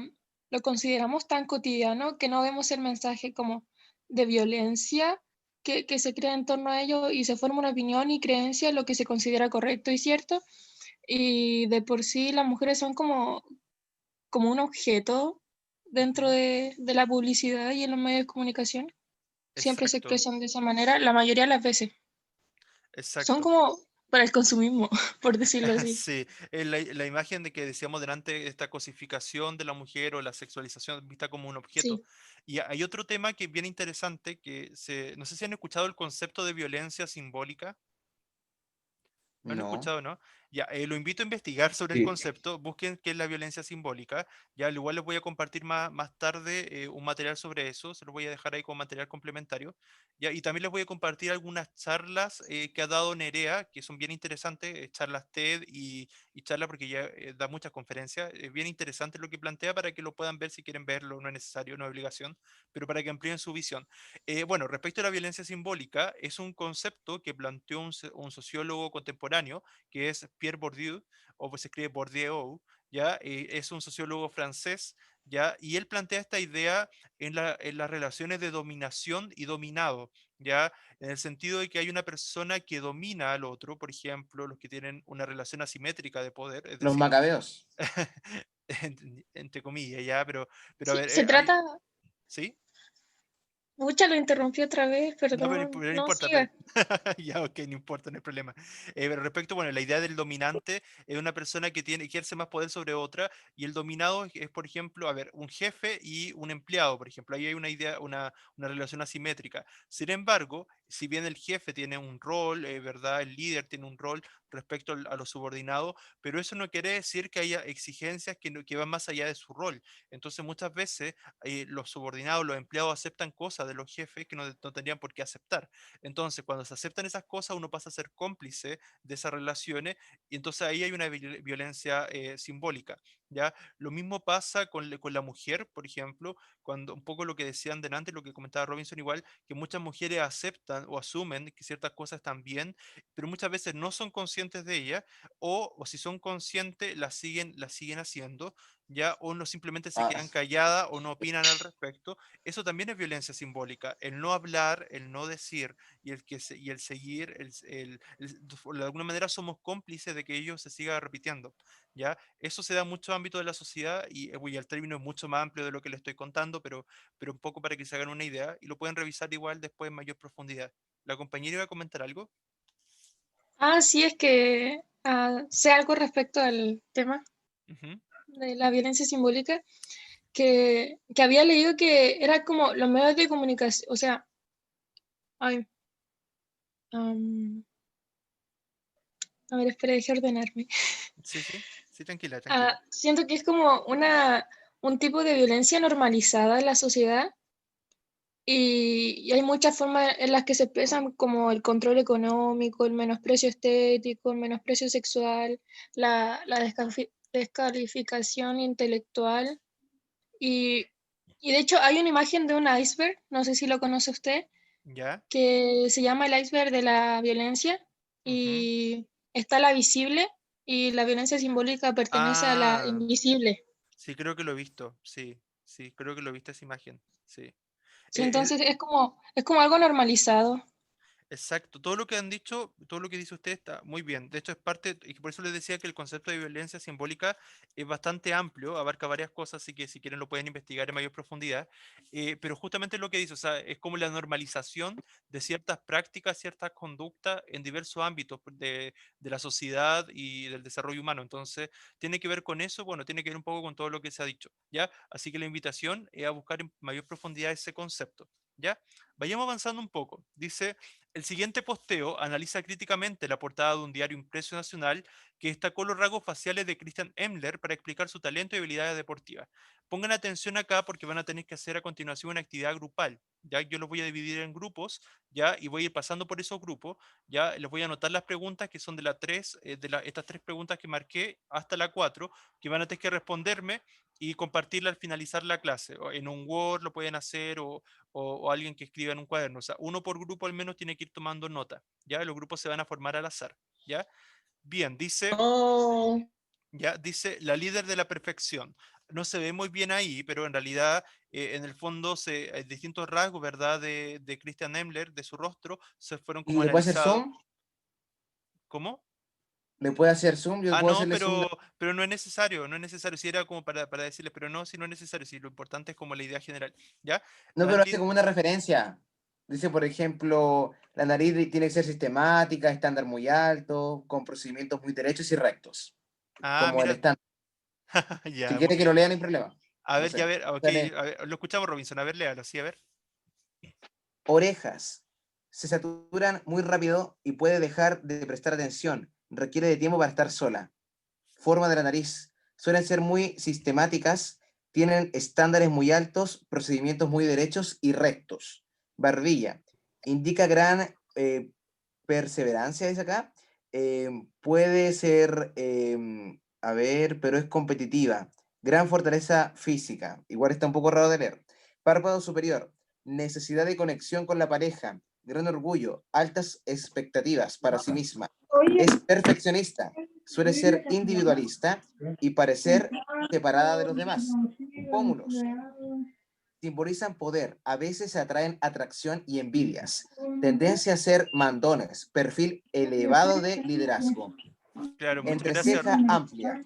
lo consideramos tan cotidiano que no vemos el mensaje como de violencia que se crea en torno a ello y se forma una opinión y creencia en lo que se considera correcto y cierto. Y de por sí las mujeres son como un objeto dentro Ujú. de la publicidad y en los medios de comunicación. Siempre se Exacto, expresan de esa manera, la mayoría de las veces. Son exacto. como para el consumismo, por decirlo así. Sí, la imagen de que decíamos delante, esta cosificación de la mujer o la sexualización vista como un objeto. Sí. Y hay otro tema que es bien interesante, no sé si han escuchado el concepto de violencia simbólica. ¿No lo he No. escuchado, no? Ya, lo invito a investigar sobre el Sí. concepto, busquen qué es la violencia simbólica. Ya, al igual les voy a compartir más tarde un material sobre eso, se lo voy a dejar ahí como material complementario. Ya, y también les voy a compartir algunas charlas que ha dado Nerea, que son bien interesantes, charlas TED y charlas porque ya da muchas conferencias. Es bien interesante lo que plantea para que lo puedan ver si quieren verlo, no es necesario, no es obligación, pero para que amplíen su visión. Bueno, respecto a la violencia simbólica, es un concepto que planteó un sociólogo contemporáneo, que es Pierre Bourdieu, o pues se escribe Bourdieu, ¿ya? Es un sociólogo francés, ¿ya? Y él plantea esta idea en las relaciones de dominación y dominado, ¿ya? En el sentido de que hay una persona que domina al otro, por ejemplo, los que tienen una relación asimétrica de poder, es Los decir, macabeos. entre comillas, ¿ya? Pero a Sí, ver, se trata, ¿sí? mucha lo interrumpí otra vez, No, perdón, pero no no importa, siga. ya, ok, no importa, no hay problema. Pero respecto, bueno, la idea del dominante es una persona que ejerce más poder sobre otra, y el dominado por ejemplo, a ver, un jefe y un empleado, por ejemplo, ahí hay una idea, una relación asimétrica. Sin embargo, si bien el jefe tiene un rol, ¿verdad? El líder tiene un rol respecto a los subordinados, pero eso no quiere decir que haya exigencias que van más allá de su rol. Entonces, muchas veces los subordinados, los empleados aceptan cosas de los jefes que no tendrían por qué aceptar. Entonces, cuando se aceptan esas cosas, uno pasa a ser cómplice de esas relaciones y entonces ahí hay una violencia simbólica, ¿ya? Lo mismo pasa con la mujer, por ejemplo, cuando un poco lo que decían delante, lo que comentaba Robinson igual, que muchas mujeres aceptan o asumen que ciertas cosas están bien, pero muchas veces no son conscientes de ellas o si son conscientes, las siguen haciendo, ¿ya? O no simplemente se Ah, quedan calladas o no opinan al respecto. Eso también es violencia simbólica, el no hablar, el no decir y el seguir, de alguna manera somos cómplices de que ello se siga repitiendo, ¿ya? Eso se da en muchos ámbitos de la sociedad y el término es mucho más amplio de lo que le estoy contando, pero un poco para que se hagan una idea y lo pueden revisar igual después en mayor profundidad. ¿La compañera iba a comentar algo? Sí, es que sé algo respecto al tema Ujú. de la violencia simbólica, que había leído que era como los medios de comunicación, o sea, ay, am, a ver, espera, deje ordenarme. Sí, sí, sí, tranquila, tranquila. Siento que es como un tipo de violencia normalizada en la sociedad y hay muchas formas en las que se expresan como el control económico, el menosprecio estético, el menosprecio sexual, la descalificación intelectual y, y de hecho hay una imagen de un iceberg, no sé si lo conoce usted, ¿Ya? que se llama el iceberg de la violencia Ujú. y está la visible y la violencia simbólica pertenece a la Ah, invisible. sí, creo que lo he visto, sí, sí, creo que lo viste esa imagen, sí. Sí, Eh, entonces es como algo normalizado. Exacto, todo lo que han dicho, todo lo que dice usted está muy bien. De hecho, es parte, y por eso les decía que el concepto de violencia simbólica es bastante amplio, abarca varias cosas, así que si quieren lo pueden investigar en mayor profundidad. Pero justamente lo que dice, o sea, es como la normalización de ciertas prácticas, ciertas conductas en diversos ámbitos de la sociedad y del desarrollo humano. Entonces, tiene que ver con eso, bueno, tiene que ver un poco con todo lo que se ha dicho, ¿ya? Así que la invitación es a buscar en mayor profundidad ese concepto, ¿ya? Vayamos avanzando un poco. Dice. El siguiente posteo analiza críticamente la portada de un diario impreso nacional que destacó los rasgos faciales de Christian Emler para explicar su talento y habilidades deportivas. Pongan atención acá porque van a tener que hacer a continuación una actividad grupal. Ya yo los voy a dividir en grupos, ya, y voy a ir pasando por esos grupos, ya, les voy a anotar las preguntas que son de las tres, estas tres preguntas que marqué hasta la 4, que van a tener que responderme y compartirla al finalizar la clase. O en un Word lo pueden hacer o alguien que escriba en un cuaderno. O sea, uno por grupo al menos tiene que ir tomando nota. ¿Ya? Los grupos se van a formar al azar. ¿Ya? Bien, Oh, dice la líder de la perfección. No se ve muy bien ahí, pero en realidad, en el fondo, hay distintos rasgos, ¿verdad? De Christian Emler, de su rostro, se fueron ¿Y como le puede hacer analizados. zoom? ¿Cómo? ¿Le puede hacer zoom? Yo Ah, puedo no, hacerle zoom. pero no es necesario, no es necesario. Si era como para decirle, pero no, si no es necesario, si lo importante es como la idea general. ¿Ya? No, pero hace como una referencia. Dice, por ejemplo, la nariz tiene que ser sistemática, estándar muy alto, con procedimientos muy derechos y rectos, Ah, como el mira, estándar. Si ya, quiere que lo lea, no hay problema. a No ver, ya a sé. ver, ok, Dale. a ver, lo escuchamos, Robinson, a ver, léalo, sí, a ver. Orejas. Se saturan muy rápido y puede dejar de prestar atención. Requiere de tiempo para estar sola. Forma de la nariz. Suelen ser muy sistemáticas, tienen estándares muy altos, procedimientos muy derechos y rectos. Barbilla. Indica gran perseverancia, dice acá. Puede ser, a ver, pero es competitiva. Gran fortaleza física. Igual está un poco raro de leer. Párpado superior. Necesidad de conexión con la pareja. Gran orgullo. Altas expectativas para sí misma. Es perfeccionista. Suele ser individualista y parecer separada de los demás. Pómulos simbolizan poder, a veces atraen atracción y envidias, tendencia a ser mandones, perfil elevado de liderazgo, Claro, muchas gracias. entreceja amplia.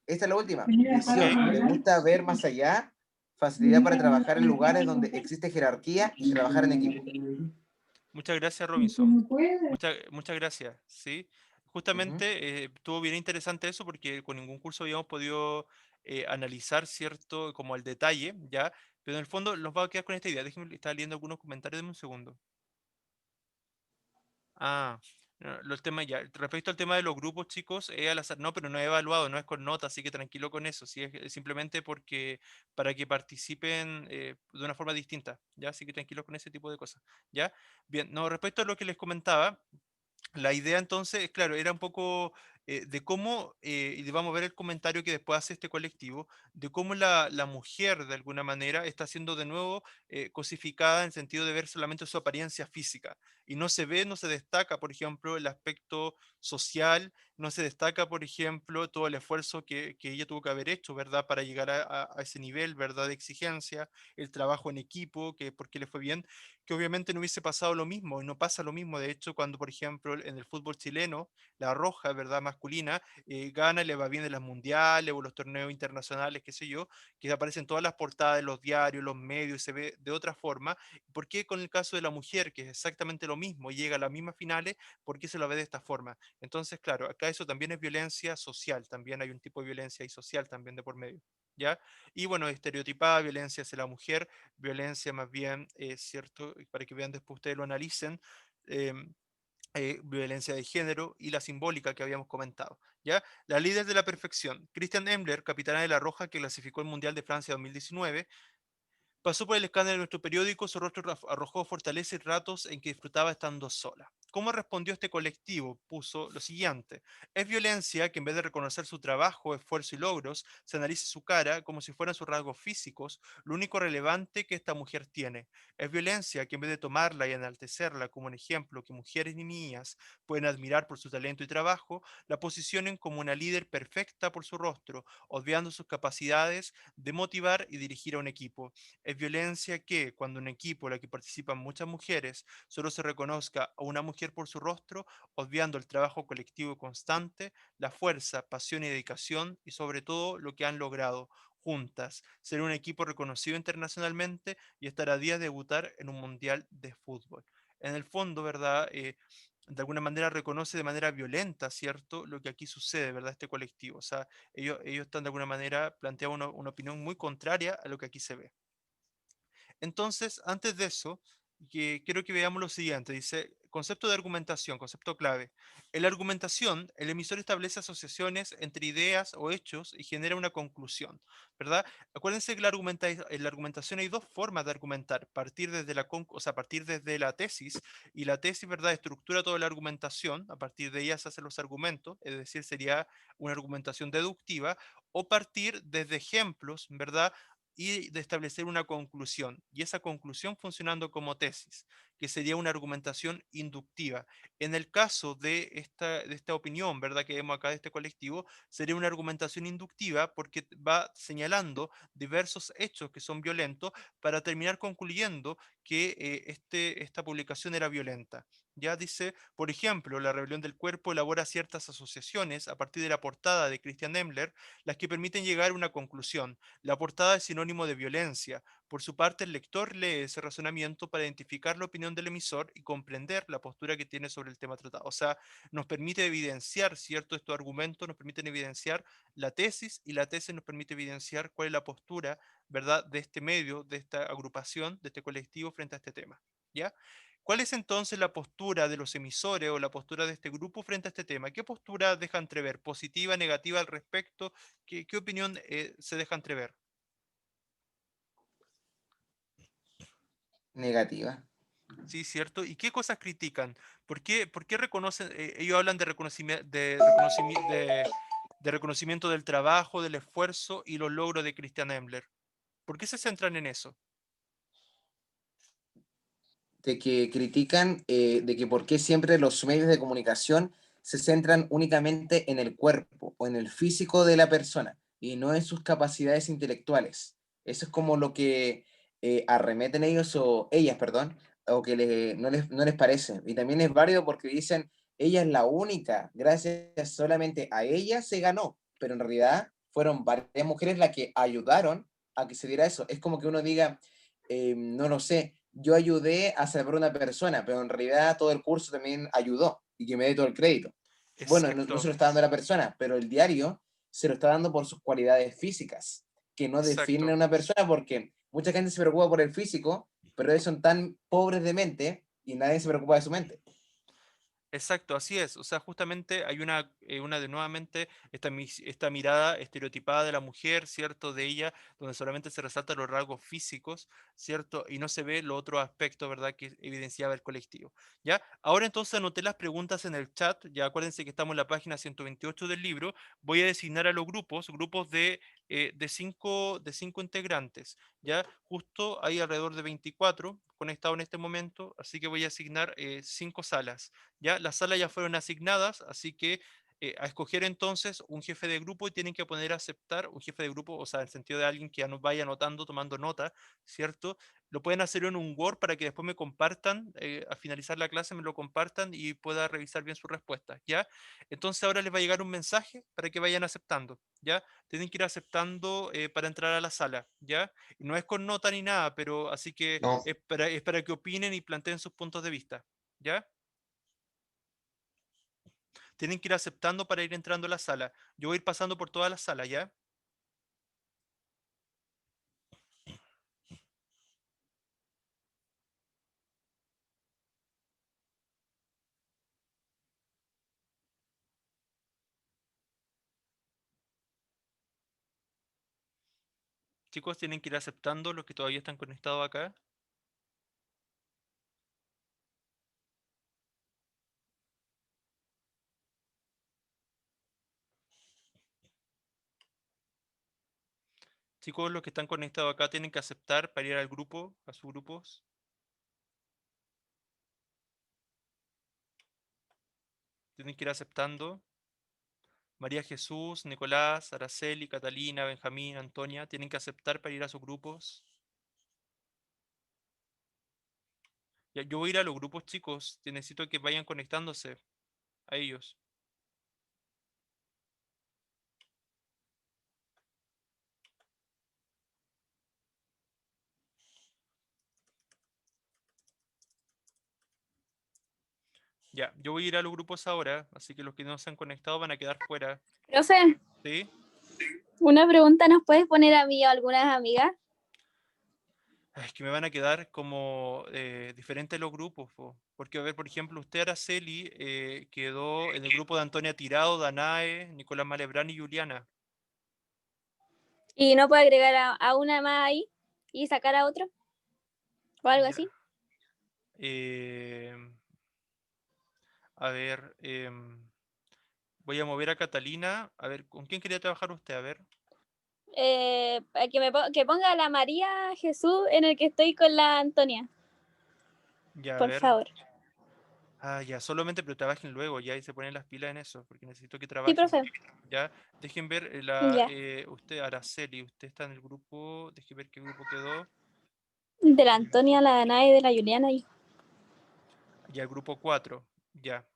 Esta es la última, Ok, visión, le gusta ver más allá, facilidad para trabajar en lugares donde existe jerarquía y trabajar en equipo. muchas gracias, Robinson. Muchas gracias, sí. Ujú. Justamente estuvo bien interesante eso porque con ningún curso habíamos podido analizar cierto, como el detalle, ¿ya? Pero en el fondo los va a quedar con esta idea. Déjenme, estaba leyendo algunos comentarios, de un segundo. Ah, no, los temas ya. Respecto al tema de los grupos, chicos, es al azar. No, pero no he evaluado, no es con nota, así que tranquilo con eso. Sí, es simplemente porque para que participen de una forma distinta, ¿ya? Así que tranquilos con ese tipo de cosas, ¿ya? Bien, no, respecto a lo que les comentaba, la idea entonces, claro, era un poco de cómo, y vamos a ver el comentario que después hace este colectivo, de cómo la mujer de alguna manera está siendo de nuevo cosificada en sentido de ver solamente su apariencia física. Y no se ve, no se destaca, por ejemplo, el aspecto social, no se destaca, por ejemplo, todo el esfuerzo que ella tuvo que haber hecho, ¿verdad? Para llegar a ese nivel, ¿verdad? De exigencia, el trabajo en equipo, que porque le fue bien que obviamente no hubiese pasado lo mismo, y no pasa lo mismo, de hecho, cuando, por ejemplo, en el fútbol chileno, la Roja, ¿verdad?, masculina, gana, le va bien en las mundiales o los torneos internacionales, qué sé yo, que aparecen todas las portadas de los diarios, los medios, se ve de otra forma. ¿Por qué con el caso de la mujer, que es exactamente lo mismo, llega a las mismas finales, por qué se lo ve de esta forma? Entonces, claro, acá eso también es violencia social, también hay un tipo de violencia y social también de por medio, ¿ya? Y bueno, estereotipada violencia hacia la mujer, violencia más bien, ¿cierto? Para que vean después ustedes lo analicen, em, violencia de género y la simbólica que habíamos comentado. ¿Ya? La líder de la perfección, Christian Emler, capitana de la Roja que clasificó el Mundial de Francia 2019, Pasó por el escáner de nuestro periódico, su rostro arrojó fortaleza y ratos en que disfrutaba estando sola. ¿Cómo respondió este colectivo? Puso lo siguiente: es violencia que en vez de reconocer su trabajo, esfuerzo y logros, se analice su cara como si fueran sus rasgos físicos, lo único relevante que esta mujer tiene. Es violencia que en vez de tomarla y enaltecerla como un ejemplo que mujeres y niñas pueden admirar por su talento y trabajo, la posicionen como una líder perfecta por su rostro, obviando sus capacidades de motivar y dirigir a un equipo. Es violencia que, cuando un equipo en el que participan muchas mujeres, solo se reconozca a una mujer por su rostro, obviando el trabajo colectivo constante, la fuerza, pasión y dedicación, y sobre todo lo que han logrado juntas, ser un equipo reconocido internacionalmente y estar a días de debutar en un mundial de fútbol. En el fondo, ¿verdad? De alguna manera reconoce de manera violenta, ¿cierto? Lo que aquí sucede, ¿verdad? Este colectivo. O sea, ellos están de alguna manera planteando una opinión muy contraria a lo que aquí se ve. Entonces, antes de eso, quiero que veamos lo siguiente. Dice, concepto de argumentación, concepto clave. En la argumentación, el emisor establece asociaciones entre ideas o hechos y genera una conclusión, ¿verdad? Acuérdense que en la argumentación hay dos formas de argumentar: partir desde o sea, partir desde la tesis, y la tesis, ¿verdad?, estructura toda la argumentación, a partir de ella se hacen los argumentos, es decir, sería una argumentación deductiva, o partir desde ejemplos, ¿verdad?, y de establecer una conclusión, y esa conclusión funcionando como tesis, que sería una argumentación inductiva. En el caso de esta opinión, ¿verdad?, que vemos acá de este colectivo, sería una argumentación inductiva porque va señalando diversos hechos que son violentos para terminar concluyendo que esta publicación era violenta. Ya dice, por ejemplo, la rebelión del cuerpo elabora ciertas asociaciones a partir de la portada de Christian Emler, las que permiten llegar a una conclusión. La portada es sinónimo de violencia. Por su parte, el lector lee ese razonamiento para identificar la opinión del emisor y comprender la postura que tiene sobre el tema tratado. O sea, nos permite evidenciar, ¿cierto? Estos argumentos nos permiten evidenciar la tesis, y la tesis nos permite evidenciar cuál es la postura, ¿verdad?, de este medio, de esta agrupación, de este colectivo frente a este tema. ¿Ya? ¿Cuál es entonces la postura de los emisores o la postura de este grupo frente a este tema? ¿Qué postura deja entrever? ¿Positiva, negativa al respecto? ¿Qué opinión se deja entrever? Negativa. Sí, cierto. ¿Y qué cosas critican? ¿Por qué reconocen? Ellos hablan de reconocimiento, de reconocimiento del trabajo, del esfuerzo y los logros de Christian Embler. ¿Por qué se centran en eso? De que critican de que por qué siempre los medios de comunicación se centran únicamente en el cuerpo o en el físico de la persona y no en sus capacidades intelectuales. Eso es como lo que arremeten ellos o ellas, perdón, o que no les parece. Y también es válido porque dicen, ella es la única, gracias solamente a ella se ganó, pero en realidad fueron varias mujeres las que ayudaron a que se diera eso. Es como que uno diga, no lo sé, yo ayudé a salvar a una persona, pero en realidad todo el curso también ayudó y que me dé todo el crédito. Bueno, no se Exacto, lo está dando a la persona, pero el diario se lo está dando por sus cualidades físicas, que no definen a exacto. una persona porque mucha gente se preocupa por el físico, pero ellos son tan pobres de mente y nadie se preocupa de su mente. Exacto, así es. O sea, justamente hay una de nuevamente esta mirada estereotipada de la mujer, ¿cierto? De ella, donde solamente se resaltan los rasgos físicos, ¿cierto? Y no se ve los otros aspectos, ¿verdad?, que evidenciaba el colectivo. ¿Ya? Ahora entonces anoté las preguntas en el chat. Ya acuérdense que estamos en la página 128 del libro. Voy a designar a los grupos de cinco integrantes. ¿Ya? Justo hay alrededor de 24 conectados en este momento, así que voy a asignar 5 salas. Ya las salas ya fueron asignadas, así que a escoger entonces un jefe de grupo, y tienen que poner a aceptar un jefe de grupo, o sea, en el sentido de alguien que ya nos vaya anotando, tomando nota, ¿cierto? Lo pueden hacer en un Word para que después me compartan, a finalizar la clase me lo compartan y pueda revisar bien sus respuestas, ¿ya? Entonces ahora les va a llegar un mensaje para que vayan aceptando, ¿ya? Tienen que ir aceptando para entrar a la sala, ¿ya? Y no es con nota ni nada, pero así que No, es para que opinen y planteen sus puntos de vista, ¿ya? Tienen que ir aceptando para ir entrando a la sala. Yo voy a ir pasando por toda la sala, ¿ya? Chicos, tienen que ir aceptando los que todavía están conectados acá. Chicos, los que están conectados acá tienen que aceptar para ir al grupo, a sus grupos. Tienen que ir aceptando. María Jesús, Nicolás, Araceli, Catalina, Benjamín, Antonia, tienen que aceptar para ir a sus grupos. Ya, yo voy a ir a los grupos, chicos. Necesito que vayan conectándose a ellos. Ya, yo voy a ir a los grupos ahora, así que los que no se han conectado van a quedar fuera. Profe, ¿Sí? una pregunta, ¿nos puedes poner a mí o a algunas amigas? Es que me van a quedar como diferentes los grupos, po. Porque, a ver, por ejemplo, usted, Araceli, quedó en el grupo de Antonia Tirado, Danae, Nicolás Malebrán y Juliana. ¿Y no puedo agregar a una más ahí y sacar a otro? ¿O algo Ya. así? A ver, voy a mover a Catalina. A ver, ¿con quién quería trabajar usted? A ver. Que ponga a la María Jesús en el que estoy con la Antonia, Ya, a por ver. favor. Ah, ya, solamente, pero trabajen luego, ya, y se ponen las pilas en eso, porque necesito que Sí, trabajen. profe. Ya, dejen ver Ya. usted, Araceli, usted está en el grupo, dejen ver qué grupo quedó. De la Antonia, la Danae, de la Juliana y Ya, el grupo 4, ya.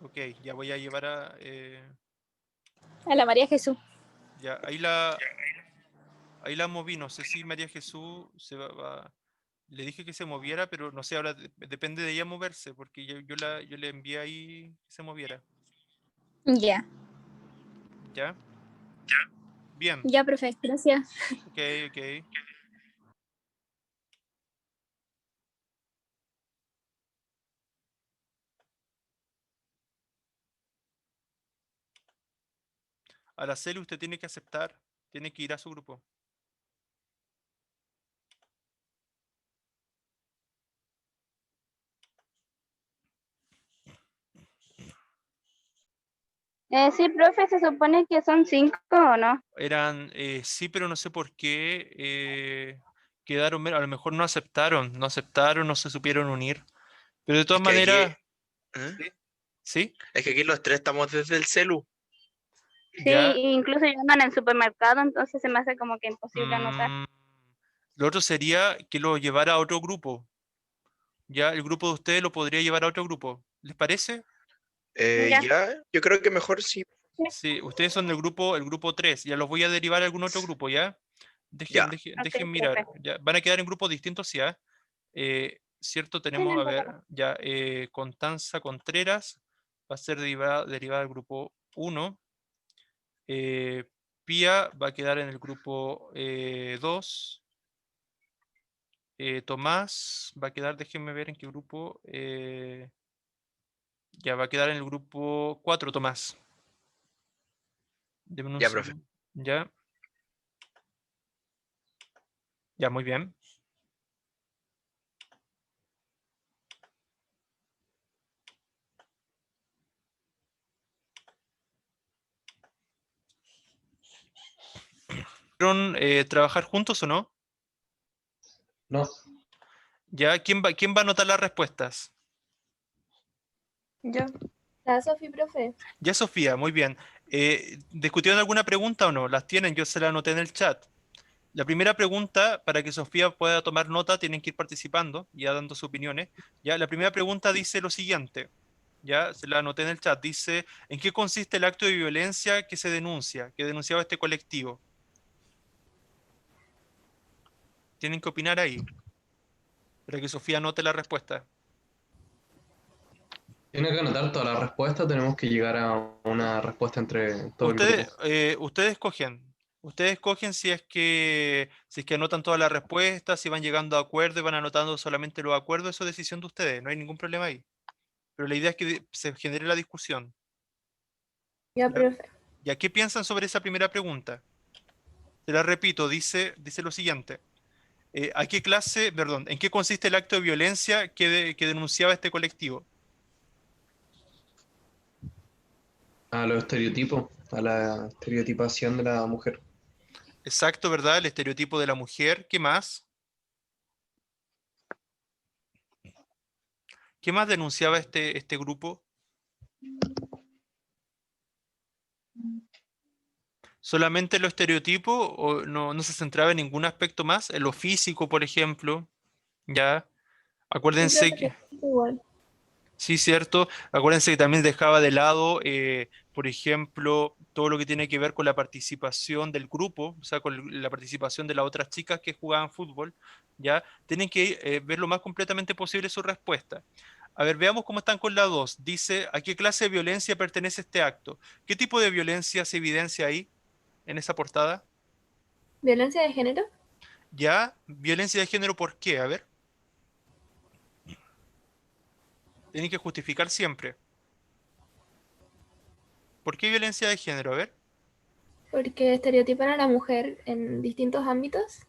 Ok, ya voy a llevar a la María Jesús. ya, ahí la moví, no sé si María Jesús se le dije que se moviera, pero no sé, ahora depende de ella moverse, porque yo le envié ahí que se moviera. Ya. ¿Ya? Bien, Ya, profe. Gracias. ok, ok. Araceli, usted tiene que aceptar, tiene que ir a su grupo. Sí, profe, se supone que son 5 o no. Eran, sí, pero no sé por qué quedaron, a lo mejor no aceptaron, no se supieron unir. Pero de todas Es que aquí, maneras, ¿eh? ¿sí? Es que aquí los tres estamos desde el celu. Sí, Ya. incluso yo ando en el supermercado, entonces se me hace como que imposible anotar. Lo otro sería que lo llevara a otro grupo. Ya, el grupo de ustedes lo podría llevar a otro grupo. ¿Les parece? Ya. Ya, yo creo que mejor sí. Sí, ustedes son el grupo 3. Ya los voy a derivar a algún otro grupo, ¿ya? Ya. Dejen Ok, mirar. profe. Ya, van a quedar en grupos distintos, ¿ya? Cierto, Sí, no tenemos, hay a ver, problema. ya, Constanza Contreras va a ser derivada al grupo 1. Pía va a quedar en el grupo 2. Tomás va a quedar, déjenme ver en qué grupo. Ya va a quedar en el grupo 4, Tomás. Deme un Ya, profe. segundo. Ya. Ya, muy bien. ¿Quieres trabajar juntos o no? No. Ya, quién va a anotar las respuestas? Yo. La Sofi, profe. Ya, Sofía, muy bien. ¿Discutieron alguna pregunta o no? Las tienen, yo se las anoté en el chat. La primera pregunta, para que Sofía pueda tomar nota, tienen que ir participando, ya dando sus opiniones. Ya, la primera pregunta dice lo siguiente, ya se la anoté en el chat, dice, ¿en qué consiste el acto de violencia que se denuncia, que denunciaba este colectivo? Tienen que opinar ahí, para que Sofía anote la respuesta. Tiene que anotar toda la respuesta, tenemos que llegar a una respuesta entre todo el grupo. Ustedes escogen si es que anotan todas las respuestas, si van llegando a acuerdos y van anotando solamente los acuerdos, eso es decisión de ustedes, no hay ningún problema ahí. Pero la idea es que se genere la discusión. Ya, ¿Ya? profe. ¿Ya qué piensan sobre esa primera pregunta? Te la repito, dice lo siguiente. ¿En qué consiste el acto de violencia que denunciaba este colectivo? A los estereotipos, a la estereotipación de la mujer. Exacto, ¿verdad? El estereotipo de la mujer. ¿Qué más? ¿Qué más denunciaba este grupo? ¿Solamente lo estereotipo o no se centraba en ningún aspecto más? En lo físico, por ejemplo. Ya. Yo creo Acuérdense que que, es igual. sí, cierto. Acuérdense que también dejaba de lado, por ejemplo, todo lo que tiene que ver con la participación del grupo, o sea, con la participación de las otras chicas que jugaban fútbol, ¿ya? Tienen que ver lo más completamente posible su respuesta. A ver, veamos cómo están con la 2. Dice, ¿a qué clase de violencia pertenece este acto? ¿Qué tipo de violencia se evidencia ahí, en esa portada? ¿Violencia de género? ¿Ya? ¿Violencia de género por qué? A ver, tienen que justificar siempre. ¿Por qué violencia de género? A ver, Porque estereotipan a la mujer en distintos ámbitos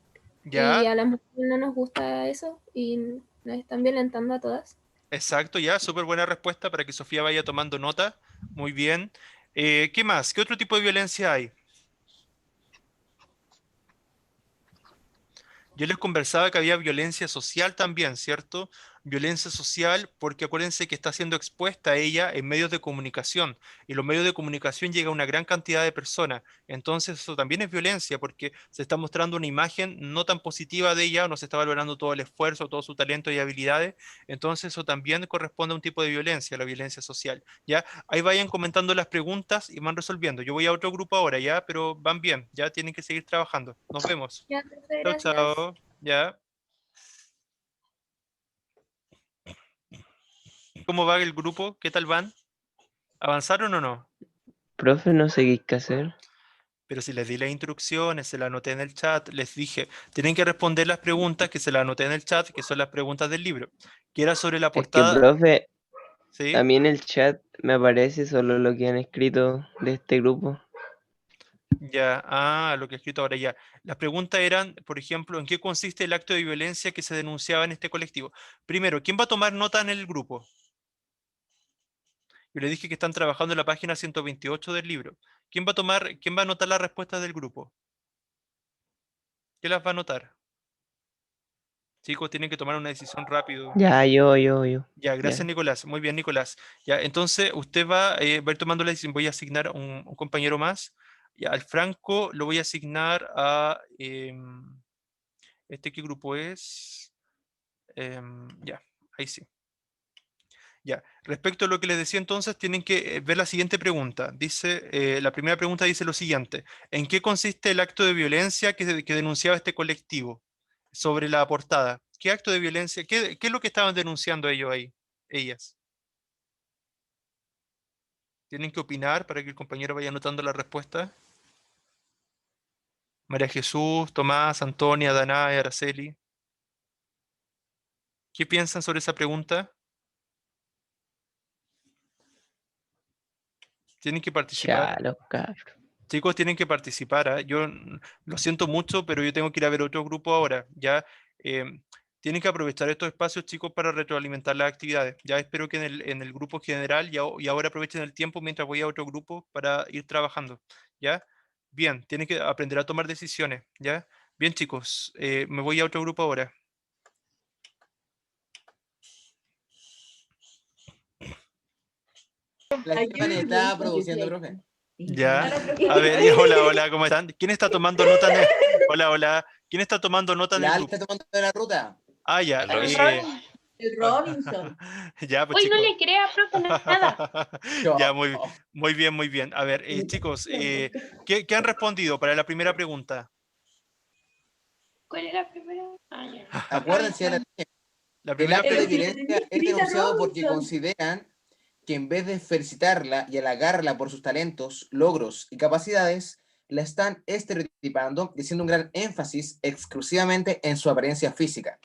y ¿ya? a las mujeres no nos gusta eso y nos están violentando a todas. Exacto, ya, súper buena respuesta para que Sofía vaya tomando nota. Muy bien. ¿Qué más? ¿Qué otro tipo de violencia hay? Yo les conversaba que había violencia social también, ¿cierto? Violencia social porque acuérdense que está siendo expuesta a ella en medios de comunicación y los medios de comunicación llega a una gran cantidad de personas. Entonces eso también es violencia porque se está mostrando una imagen no tan positiva de ella, no se está valorando todo el esfuerzo, todo su talento y habilidades. Entonces eso también corresponde a un tipo de violencia, la violencia social. ¿Ya? Ahí vayan comentando las preguntas y van resolviendo. Yo voy a otro grupo ahora, ¿ya? Pero van bien, ya tienen que seguir trabajando. Nos vemos. Ya, profe, Chao, gracias. chao. Ya. ¿Cómo va el grupo? ¿Qué tal van? ¿Avanzaron o no? Profe, no sé qué hacer. Pero si les di las instrucciones, se las anoté en el chat, les dije, tienen que responder las preguntas que se las anoté en el chat, que son las preguntas del libro, que era sobre la Es que, portada, profe, a ¿sí? mí en el chat me aparece solo lo que han escrito de este grupo. Ya, lo que he escrito ahora ya. Las preguntas eran, por ejemplo, ¿en qué consiste el acto de violencia que se denunciaba en este colectivo? Primero, ¿quién va a tomar nota en el grupo? Yo les dije que están trabajando en la página 128 del libro. ¿Quién va a anotar las respuestas del grupo? ¿Qué las va a anotar? Chicos, tienen que tomar una decisión rápido. Ya, yo. Ya, gracias Ya. Nicolás. Muy bien, Nicolás. Ya, entonces usted va a ir tomando la decisión. Voy a asignar a un compañero más. Ya, al Franco lo voy a asignar a... ¿qué grupo es? Ya, ahí sí. Ya, respecto a lo que les decía entonces, tienen que ver la siguiente pregunta. Dice, la primera pregunta dice lo siguiente. ¿En qué consiste el acto de violencia que denunciaba este colectivo? Sobre la portada. ¿Qué acto de violencia? ¿Qué es lo que estaban denunciando ellos ahí? Ellas. Tienen que opinar para que el compañero vaya anotando la respuesta. María Jesús, Tomás, Antonia, Danae, Araceli. ¿Qué piensan sobre esa pregunta? Tienen que Ya, participar. los cabros. Chicos, tienen que participar. Yo lo siento mucho, pero yo tengo que ir a ver otro grupo ahora. Ya tienen que aprovechar estos espacios, chicos, para retroalimentar las actividades. Ya espero que en el grupo general y ahora aprovechen el tiempo mientras voy a otro grupo para ir trabajando. ¿Ya? Bien, tienen que aprender a tomar decisiones. ¿Ya? Bien, chicos, me voy a otro grupo ahora. La Aquí Stephanie me está preguntan que si produciendo, hay. profe. Ya. Profe. A ver, hola, hola, ¿cómo están? ¿Quién está tomando nota en el... Hola, hola. ¿Quién está tomando nota en el La Ale grupo? está tomando de la ruta. Ah, ya. El El Robinson. Robin. El Robinson. Ya, pues Uy, no chicos. le crea, profe, nada. Ya, Yo. muy bien, muy bien. A ver, chicos, ¿qué han respondido para la primera pregunta? ¿Cuál es la primera? Ah, ya. Acuérdense, ya la dije. La El primera acto de Pero si pregunta... la tenía violencia es escrita denunciado porque Robinson. consideran que en vez de felicitarla y halagarla por sus talentos, logros y capacidades, la están estereotipando y haciendo un gran énfasis exclusivamente en su apariencia física.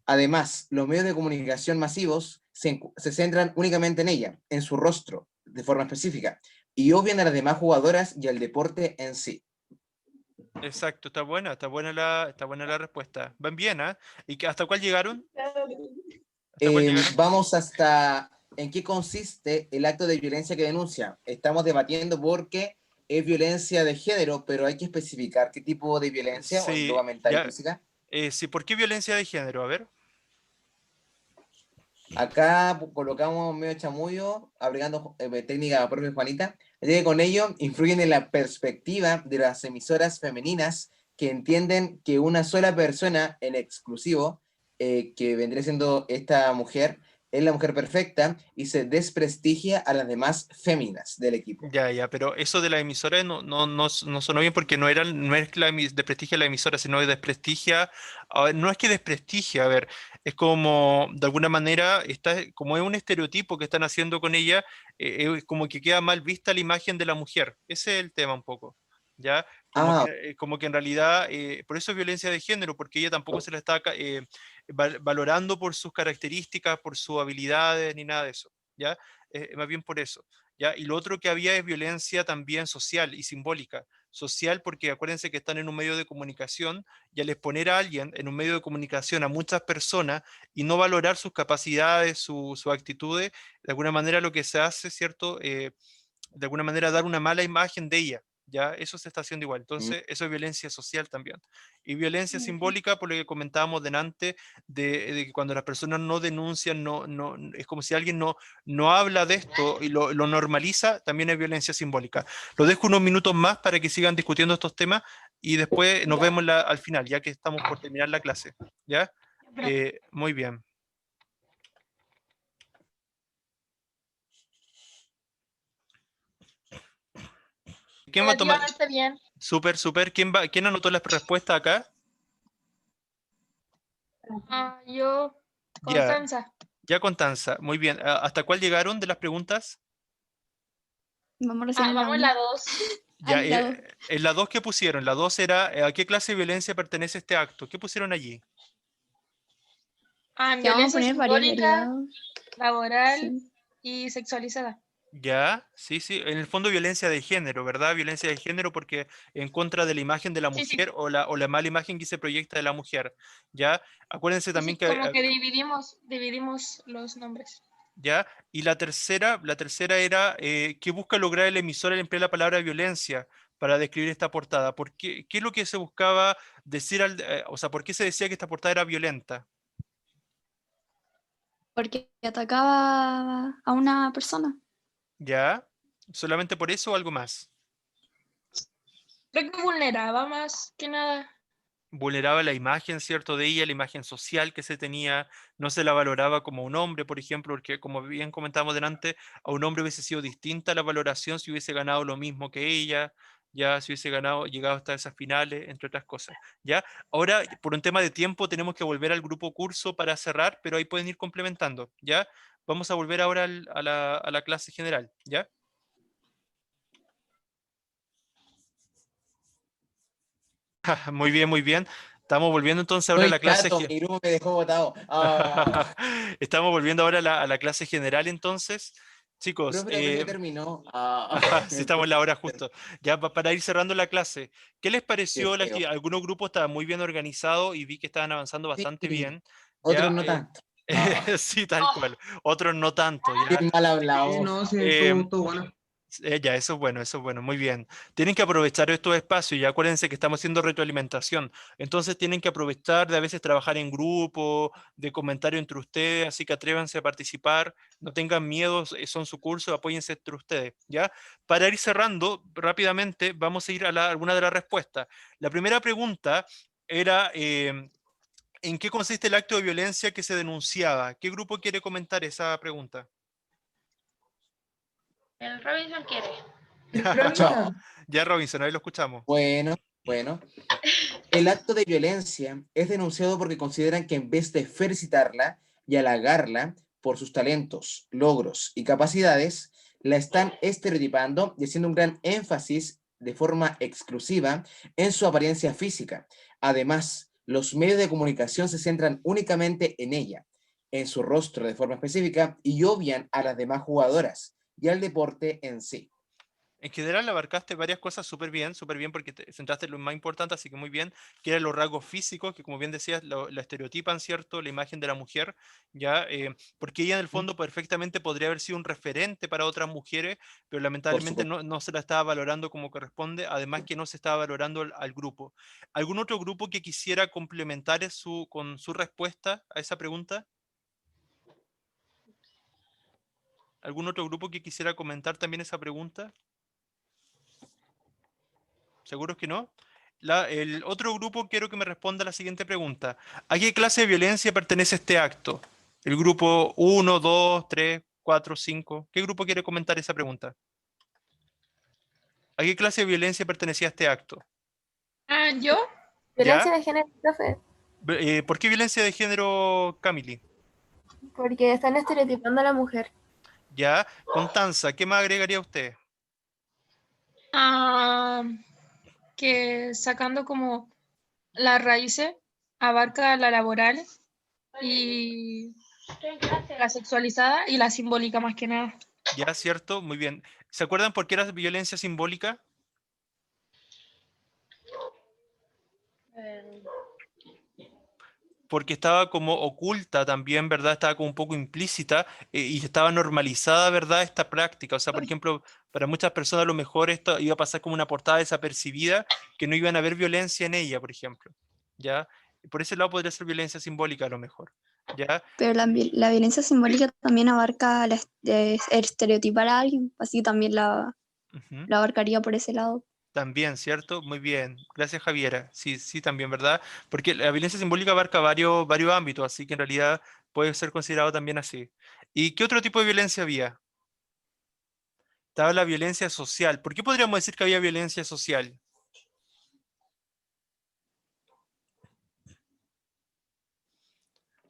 Además, los medios de comunicación masivos se centran únicamente en ella, en su rostro, de forma específica, y obvian a las demás jugadoras y al deporte en sí. Exacto, está buena la respuesta. Van bien, ¿ah? ¿Hasta cuál llegaron? ¿Hasta cuál llegaron? Vamos hasta en qué consiste el acto de violencia que denuncia. Estamos debatiendo porque es violencia de género, pero hay que especificar qué tipo de violencia, o Sí, mental y ya. física. Sí, ¿por qué violencia de género? A ver. Acá colocamos medio chamullo, aplicando técnica propia Juanita, ya que con ello influyen en la perspectiva de las emisoras femeninas que entienden que una sola persona en exclusivo, que vendría siendo esta mujer, es la mujer perfecta y se desprestigia a las demás féminas del equipo. Ya, pero eso de la emisora no sonó bien porque no es que desprestigia la emisora, sino que desprestigia, a ver, no es que desprestigia, a ver, es como, de alguna manera, como es un estereotipo que están haciendo con ella, es como que queda mal vista la imagen de la mujer, ese es el tema un poco, ¿ya? Ah, Como que en realidad, por eso es violencia de género, porque ella tampoco se la está valorando por sus características, por sus habilidades, ni nada de eso, ¿ya? Más bien por eso. ¿Ya? Y lo otro que había es violencia también social y simbólica. Social porque acuérdense que están en un medio de comunicación y al exponer a alguien en un medio de comunicación a muchas personas y no valorar sus capacidades, sus actitudes, de alguna manera lo que se hace, ¿cierto? De alguna manera dar una mala imagen de ella. ¿Ya? Eso se está haciendo igual. Entonces, eso es violencia social también. Y violencia simbólica, por lo que comentábamos delante, de que cuando las personas no denuncian, es como si alguien no habla de esto y lo normaliza, también es violencia simbólica. Lo dejo unos minutos más para que sigan discutiendo estos temas y después nos vemos al final, ya que estamos por terminar la clase. ¿Ya? Muy bien. ¿Quién va a tomar? Relativamente bien. Súper. ¿Quién anotó las respuestas acá? Yo, Ya, Constanza. ya Constanza. Muy bien. ¿Hasta cuál llegaron de las preguntas? Vamos recién en la Vamos en uno. la 2. Ya, la dos. en la 2, ¿qué pusieron? La 2 era, ¿a qué clase de violencia pertenece este acto? ¿Qué pusieron allí? Que vamos a Violencia poner varios simbólica, derivados. laboral Sí. y sexualizada. Ya, sí. En el fondo violencia de género, ¿verdad? Violencia de género porque en contra de la imagen de la Sí, sí. mujer o la mala imagen que se proyecta de la mujer. Ya, acuérdense también que... Como que dividimos los nombres. ¿Ya? Y la tercera era que busca lograr el emisor al emplear la palabra violencia para describir esta portada. ¿Qué es lo que se buscaba decir o sea, por qué se decía que esta portada era violenta? Porque atacaba a una persona. ¿Ya? ¿Solamente por eso o algo más? Creo que vulneraba más que nada. Vulneraba la imagen, ¿cierto? De ella, la imagen social que se tenía, no se la valoraba como un hombre, por ejemplo, porque como bien comentábamos delante, a un hombre hubiese sido distinta la valoración si hubiese ganado lo mismo que ella, ya si hubiese llegado hasta esas finales, entre otras cosas, ¿ya? Ahora, por un tema de tiempo, tenemos que volver al grupo curso para cerrar, pero ahí pueden ir complementando, ¿ya? Vamos a volver ahora a la clase general, ¿ya? Muy bien. Estamos volviendo entonces ahora a soy la clase. chato, mi grupo me dejó botado. Ah. Estamos volviendo ahora a la clase general entonces. Chicos, Profe, la clase terminó. Ah. si estamos en la hora justo. Ya para ir cerrando la clase, ¿qué les Qué pareció? feo. Algunos grupos estaban muy bien organizados y vi que estaban avanzando bastante Sí, bien. otros Ya, no tanto. Ah. sí, tal cual. Otros no tanto. Qué Ya. mal Sí, hablado. no, sí, Em, estuvo bueno. Ya, eso es bueno, muy bien. Tienen que aprovechar estos espacios y acuérdense que estamos haciendo retroalimentación. Entonces tienen que aprovechar de a veces trabajar en grupo, de comentario entre ustedes, así que atrévanse a participar, no tengan miedo, son su curso, apóyense entre ustedes, ¿ya? Para ir cerrando rápidamente, vamos a ir a alguna de las respuestas. La primera pregunta era, ¿en qué consiste el acto de violencia que se denunciaba? ¿Qué grupo quiere comentar esa pregunta? El Robinson quiere. Robinson. Ya, Robinson, ahí lo escuchamos. Bueno. El acto de violencia es denunciado porque consideran que en vez de felicitarla y halagarla por sus talentos, logros y capacidades, la están estereotipando y haciendo un gran énfasis de forma exclusiva en su apariencia física. Además, los medios de comunicación se centran únicamente en ella, en su rostro de forma específica y obvian a las demás jugadoras y al deporte en sí. En general abarcaste varias cosas súper bien, porque te centraste en lo más importante, así que muy bien, que eran los rasgos físicos, que como bien decías, la estereotipan, ¿cierto? La imagen de la mujer, ¿ya? Porque ella en el fondo perfectamente podría haber sido un referente para otras mujeres, pero Por lamentablemente supuesto. no se la estaba valorando como corresponde, además que no se estaba valorando al grupo. ¿Algún otro grupo que quisiera complementar con su respuesta a esa pregunta? ¿Algún otro grupo que quisiera comentar también esa pregunta? ¿Seguros que no? El otro grupo quiero que me responda la siguiente pregunta. ¿A qué clase de violencia pertenece este acto? ¿El grupo 1, 2, 3, 4, 5? ¿Qué grupo quiere comentar esa pregunta? ¿A qué clase de violencia pertenecía este acto? Ah, ¿yo? Violencia ¿Ya? de género, profe, ¿Por qué violencia de género, Camili? porque están estereotipando a la mujer. ¿Ya? Constanza, ¿qué más agregaría usted? Ah, que sacando como las raíces, abarca la laboral y la sexualizada y la simbólica más que nada. ¿Ya? ¿Cierto? Muy bien. ¿Se acuerdan por qué era violencia simbólica? Porque estaba como oculta también, ¿verdad? Estaba como un poco implícita y estaba normalizada, ¿verdad? Esta práctica. O sea, por ejemplo, para muchas personas a lo mejor esto iba a pasar como una portada desapercibida, que no iban a ver violencia en ella, por ejemplo. ¿Ya? Por ese lado podría ser violencia simbólica a lo mejor. ¿Ya? Pero la violencia simbólica también abarca estereotipar a alguien, así que también Ujú. la abarcaría por ese lado. También, ¿cierto? Muy bien. Gracias, Javiera. Sí, sí, también, ¿verdad? Porque la violencia simbólica abarca varios ámbitos, así que en realidad puede ser considerado también así. ¿Y qué otro tipo de violencia había? Estaba la violencia social. ¿Por qué podríamos decir que había violencia social?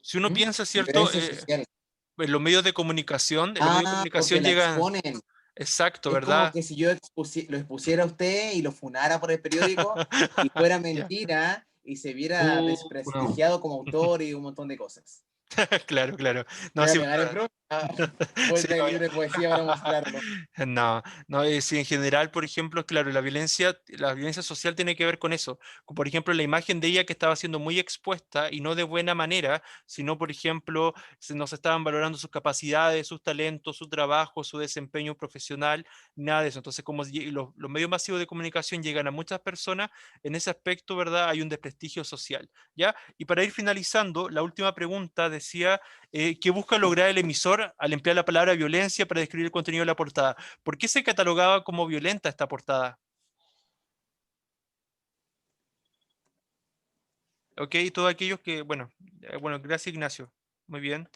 Si uno piensa, ¿cierto? Violencia social. En los medios de comunicación, Porque la llegan... exponen. Exacto, Es como ¿verdad? que si yo lo expusiera a usted y lo funara por el periódico y fuera Ya. mentira y se viera No. desprestigiado como autor y un montón de cosas. Claro, claro. Me No, voy a sí, pegar en ¿verdad? broma. Sí, Poeta de no, libro de poesía para mostrarlo. no, no, sí, en general, por ejemplo, claro, la violencia social tiene que ver con eso. Por ejemplo, la imagen de ella que estaba siendo muy expuesta y no de buena manera, sino, por ejemplo, no se estaban valorando sus capacidades, sus talentos, su trabajo, su desempeño profesional, nada de eso. Entonces, como los medios masivos de comunicación llegan a muchas personas, en ese aspecto, ¿verdad? Hay un desprestigio social, ¿ya? Y para ir finalizando, la última pregunta decía, ¿qué busca lograr el emisor al emplear la palabra violencia para describir el contenido de la portada? ¿Por qué se catalogaba como violenta esta portada? Ok, todos aquellos que, bueno, gracias Ignacio. Muy bien.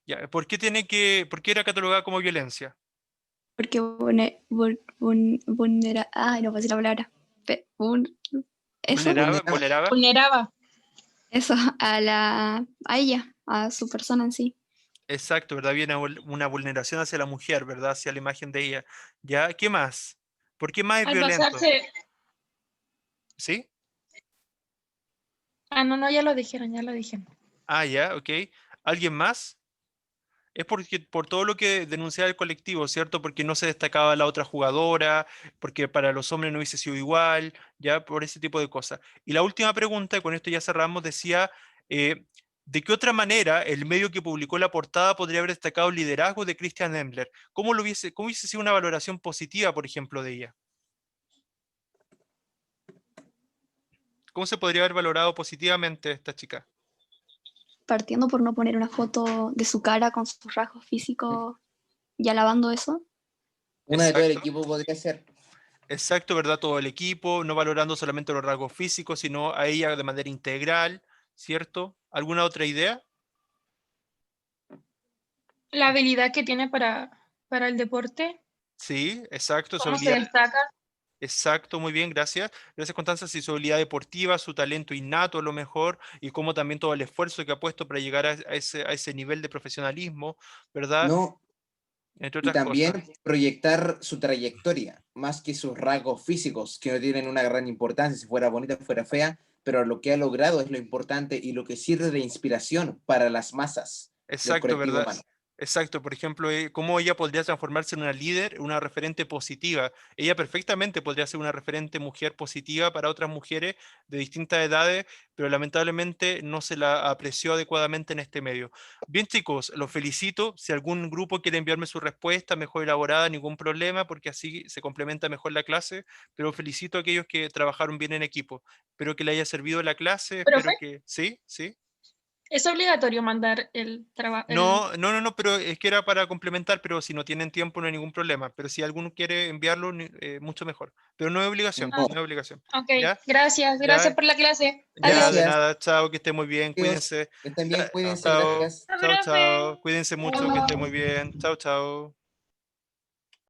Ya, ¿por qué era catalogada como violencia? Porque ay, no puedo decir la palabra. Eso, Vulnerable. ¿Vulneraba? Vulneraba. eso, a ella, a su persona en sí. Exacto, ¿verdad? Había una vulneración hacia la mujer, ¿verdad? Hacia la imagen de ella. ¿Ya? ¿Qué más? ¿Por qué más es Al violento? basarse. ¿Sí? Ah, no, no, ya lo dijeron, ya lo dijeron. Ah, ya, ok. ¿Alguien más? Es porque por todo lo que denunciaba el colectivo, ¿cierto? Porque no se destacaba la otra jugadora, porque para los hombres no hubiese sido igual, ya por ese tipo de cosas. Y la última pregunta, y con esto ya cerramos, decía, ¿de qué otra manera el medio que publicó la portada podría haber destacado el liderazgo de Christian Embler? ¿Cómo hubiese sido una valoración positiva, por ejemplo, de ella? ¿Cómo se podría haber valorado positivamente esta chica? Partiendo por no poner una foto de su cara con sus rasgos físicos y alabando eso. Una de todo el Exacto. equipo podría ser. Exacto, ¿verdad? Todo el equipo, no valorando solamente los rasgos físicos, sino a ella de manera integral, ¿cierto? ¿Alguna otra idea? La habilidad que tiene para el deporte, Sí, exacto, su cómo se habilidad. destaca. Exacto, muy bien, gracias. Gracias, Constanza. Sí, su habilidad deportiva, su talento innato a lo mejor, y como también todo el esfuerzo que ha puesto para llegar a ese nivel de profesionalismo, ¿verdad? No, Entre y otras cosas. también proyectar su trayectoria, más que sus rasgos físicos, que no tienen una gran importancia, si fuera bonita, fuera fea, pero lo que ha logrado es lo importante y lo que sirve de inspiración para las masas del Exacto, colectivo ¿verdad? humano. Exacto, por ejemplo, cómo ella podría transformarse en una líder, una referente positiva. Ella perfectamente podría ser una referente mujer positiva para otras mujeres de distintas edades, pero lamentablemente no se la apreció adecuadamente en este medio. Bien, chicos, los felicito. Si algún grupo quiere enviarme su respuesta mejor elaborada, ningún problema, porque así se complementa mejor la clase, pero felicito a aquellos que trabajaron bien en equipo. Espero que le haya servido la clase, espero Profe, que... ¿Sí? ¿Sí? ¿es obligatorio mandar el trabajo? No, pero es que era para complementar, pero si no tienen tiempo no hay ningún problema. Pero si alguno quiere enviarlo, mucho mejor. Pero no es obligación, No. no es obligación. Ok, ¿Ya? gracias Ya, por la clase. ya, Adiós. de Gracias. nada, chao, que esté muy bien, Adiós. cuídense. Que estén bien, cuídense, Chao, gracias. chao, chao, Profe. cuídense mucho, que esté muy bien. Chao, chao.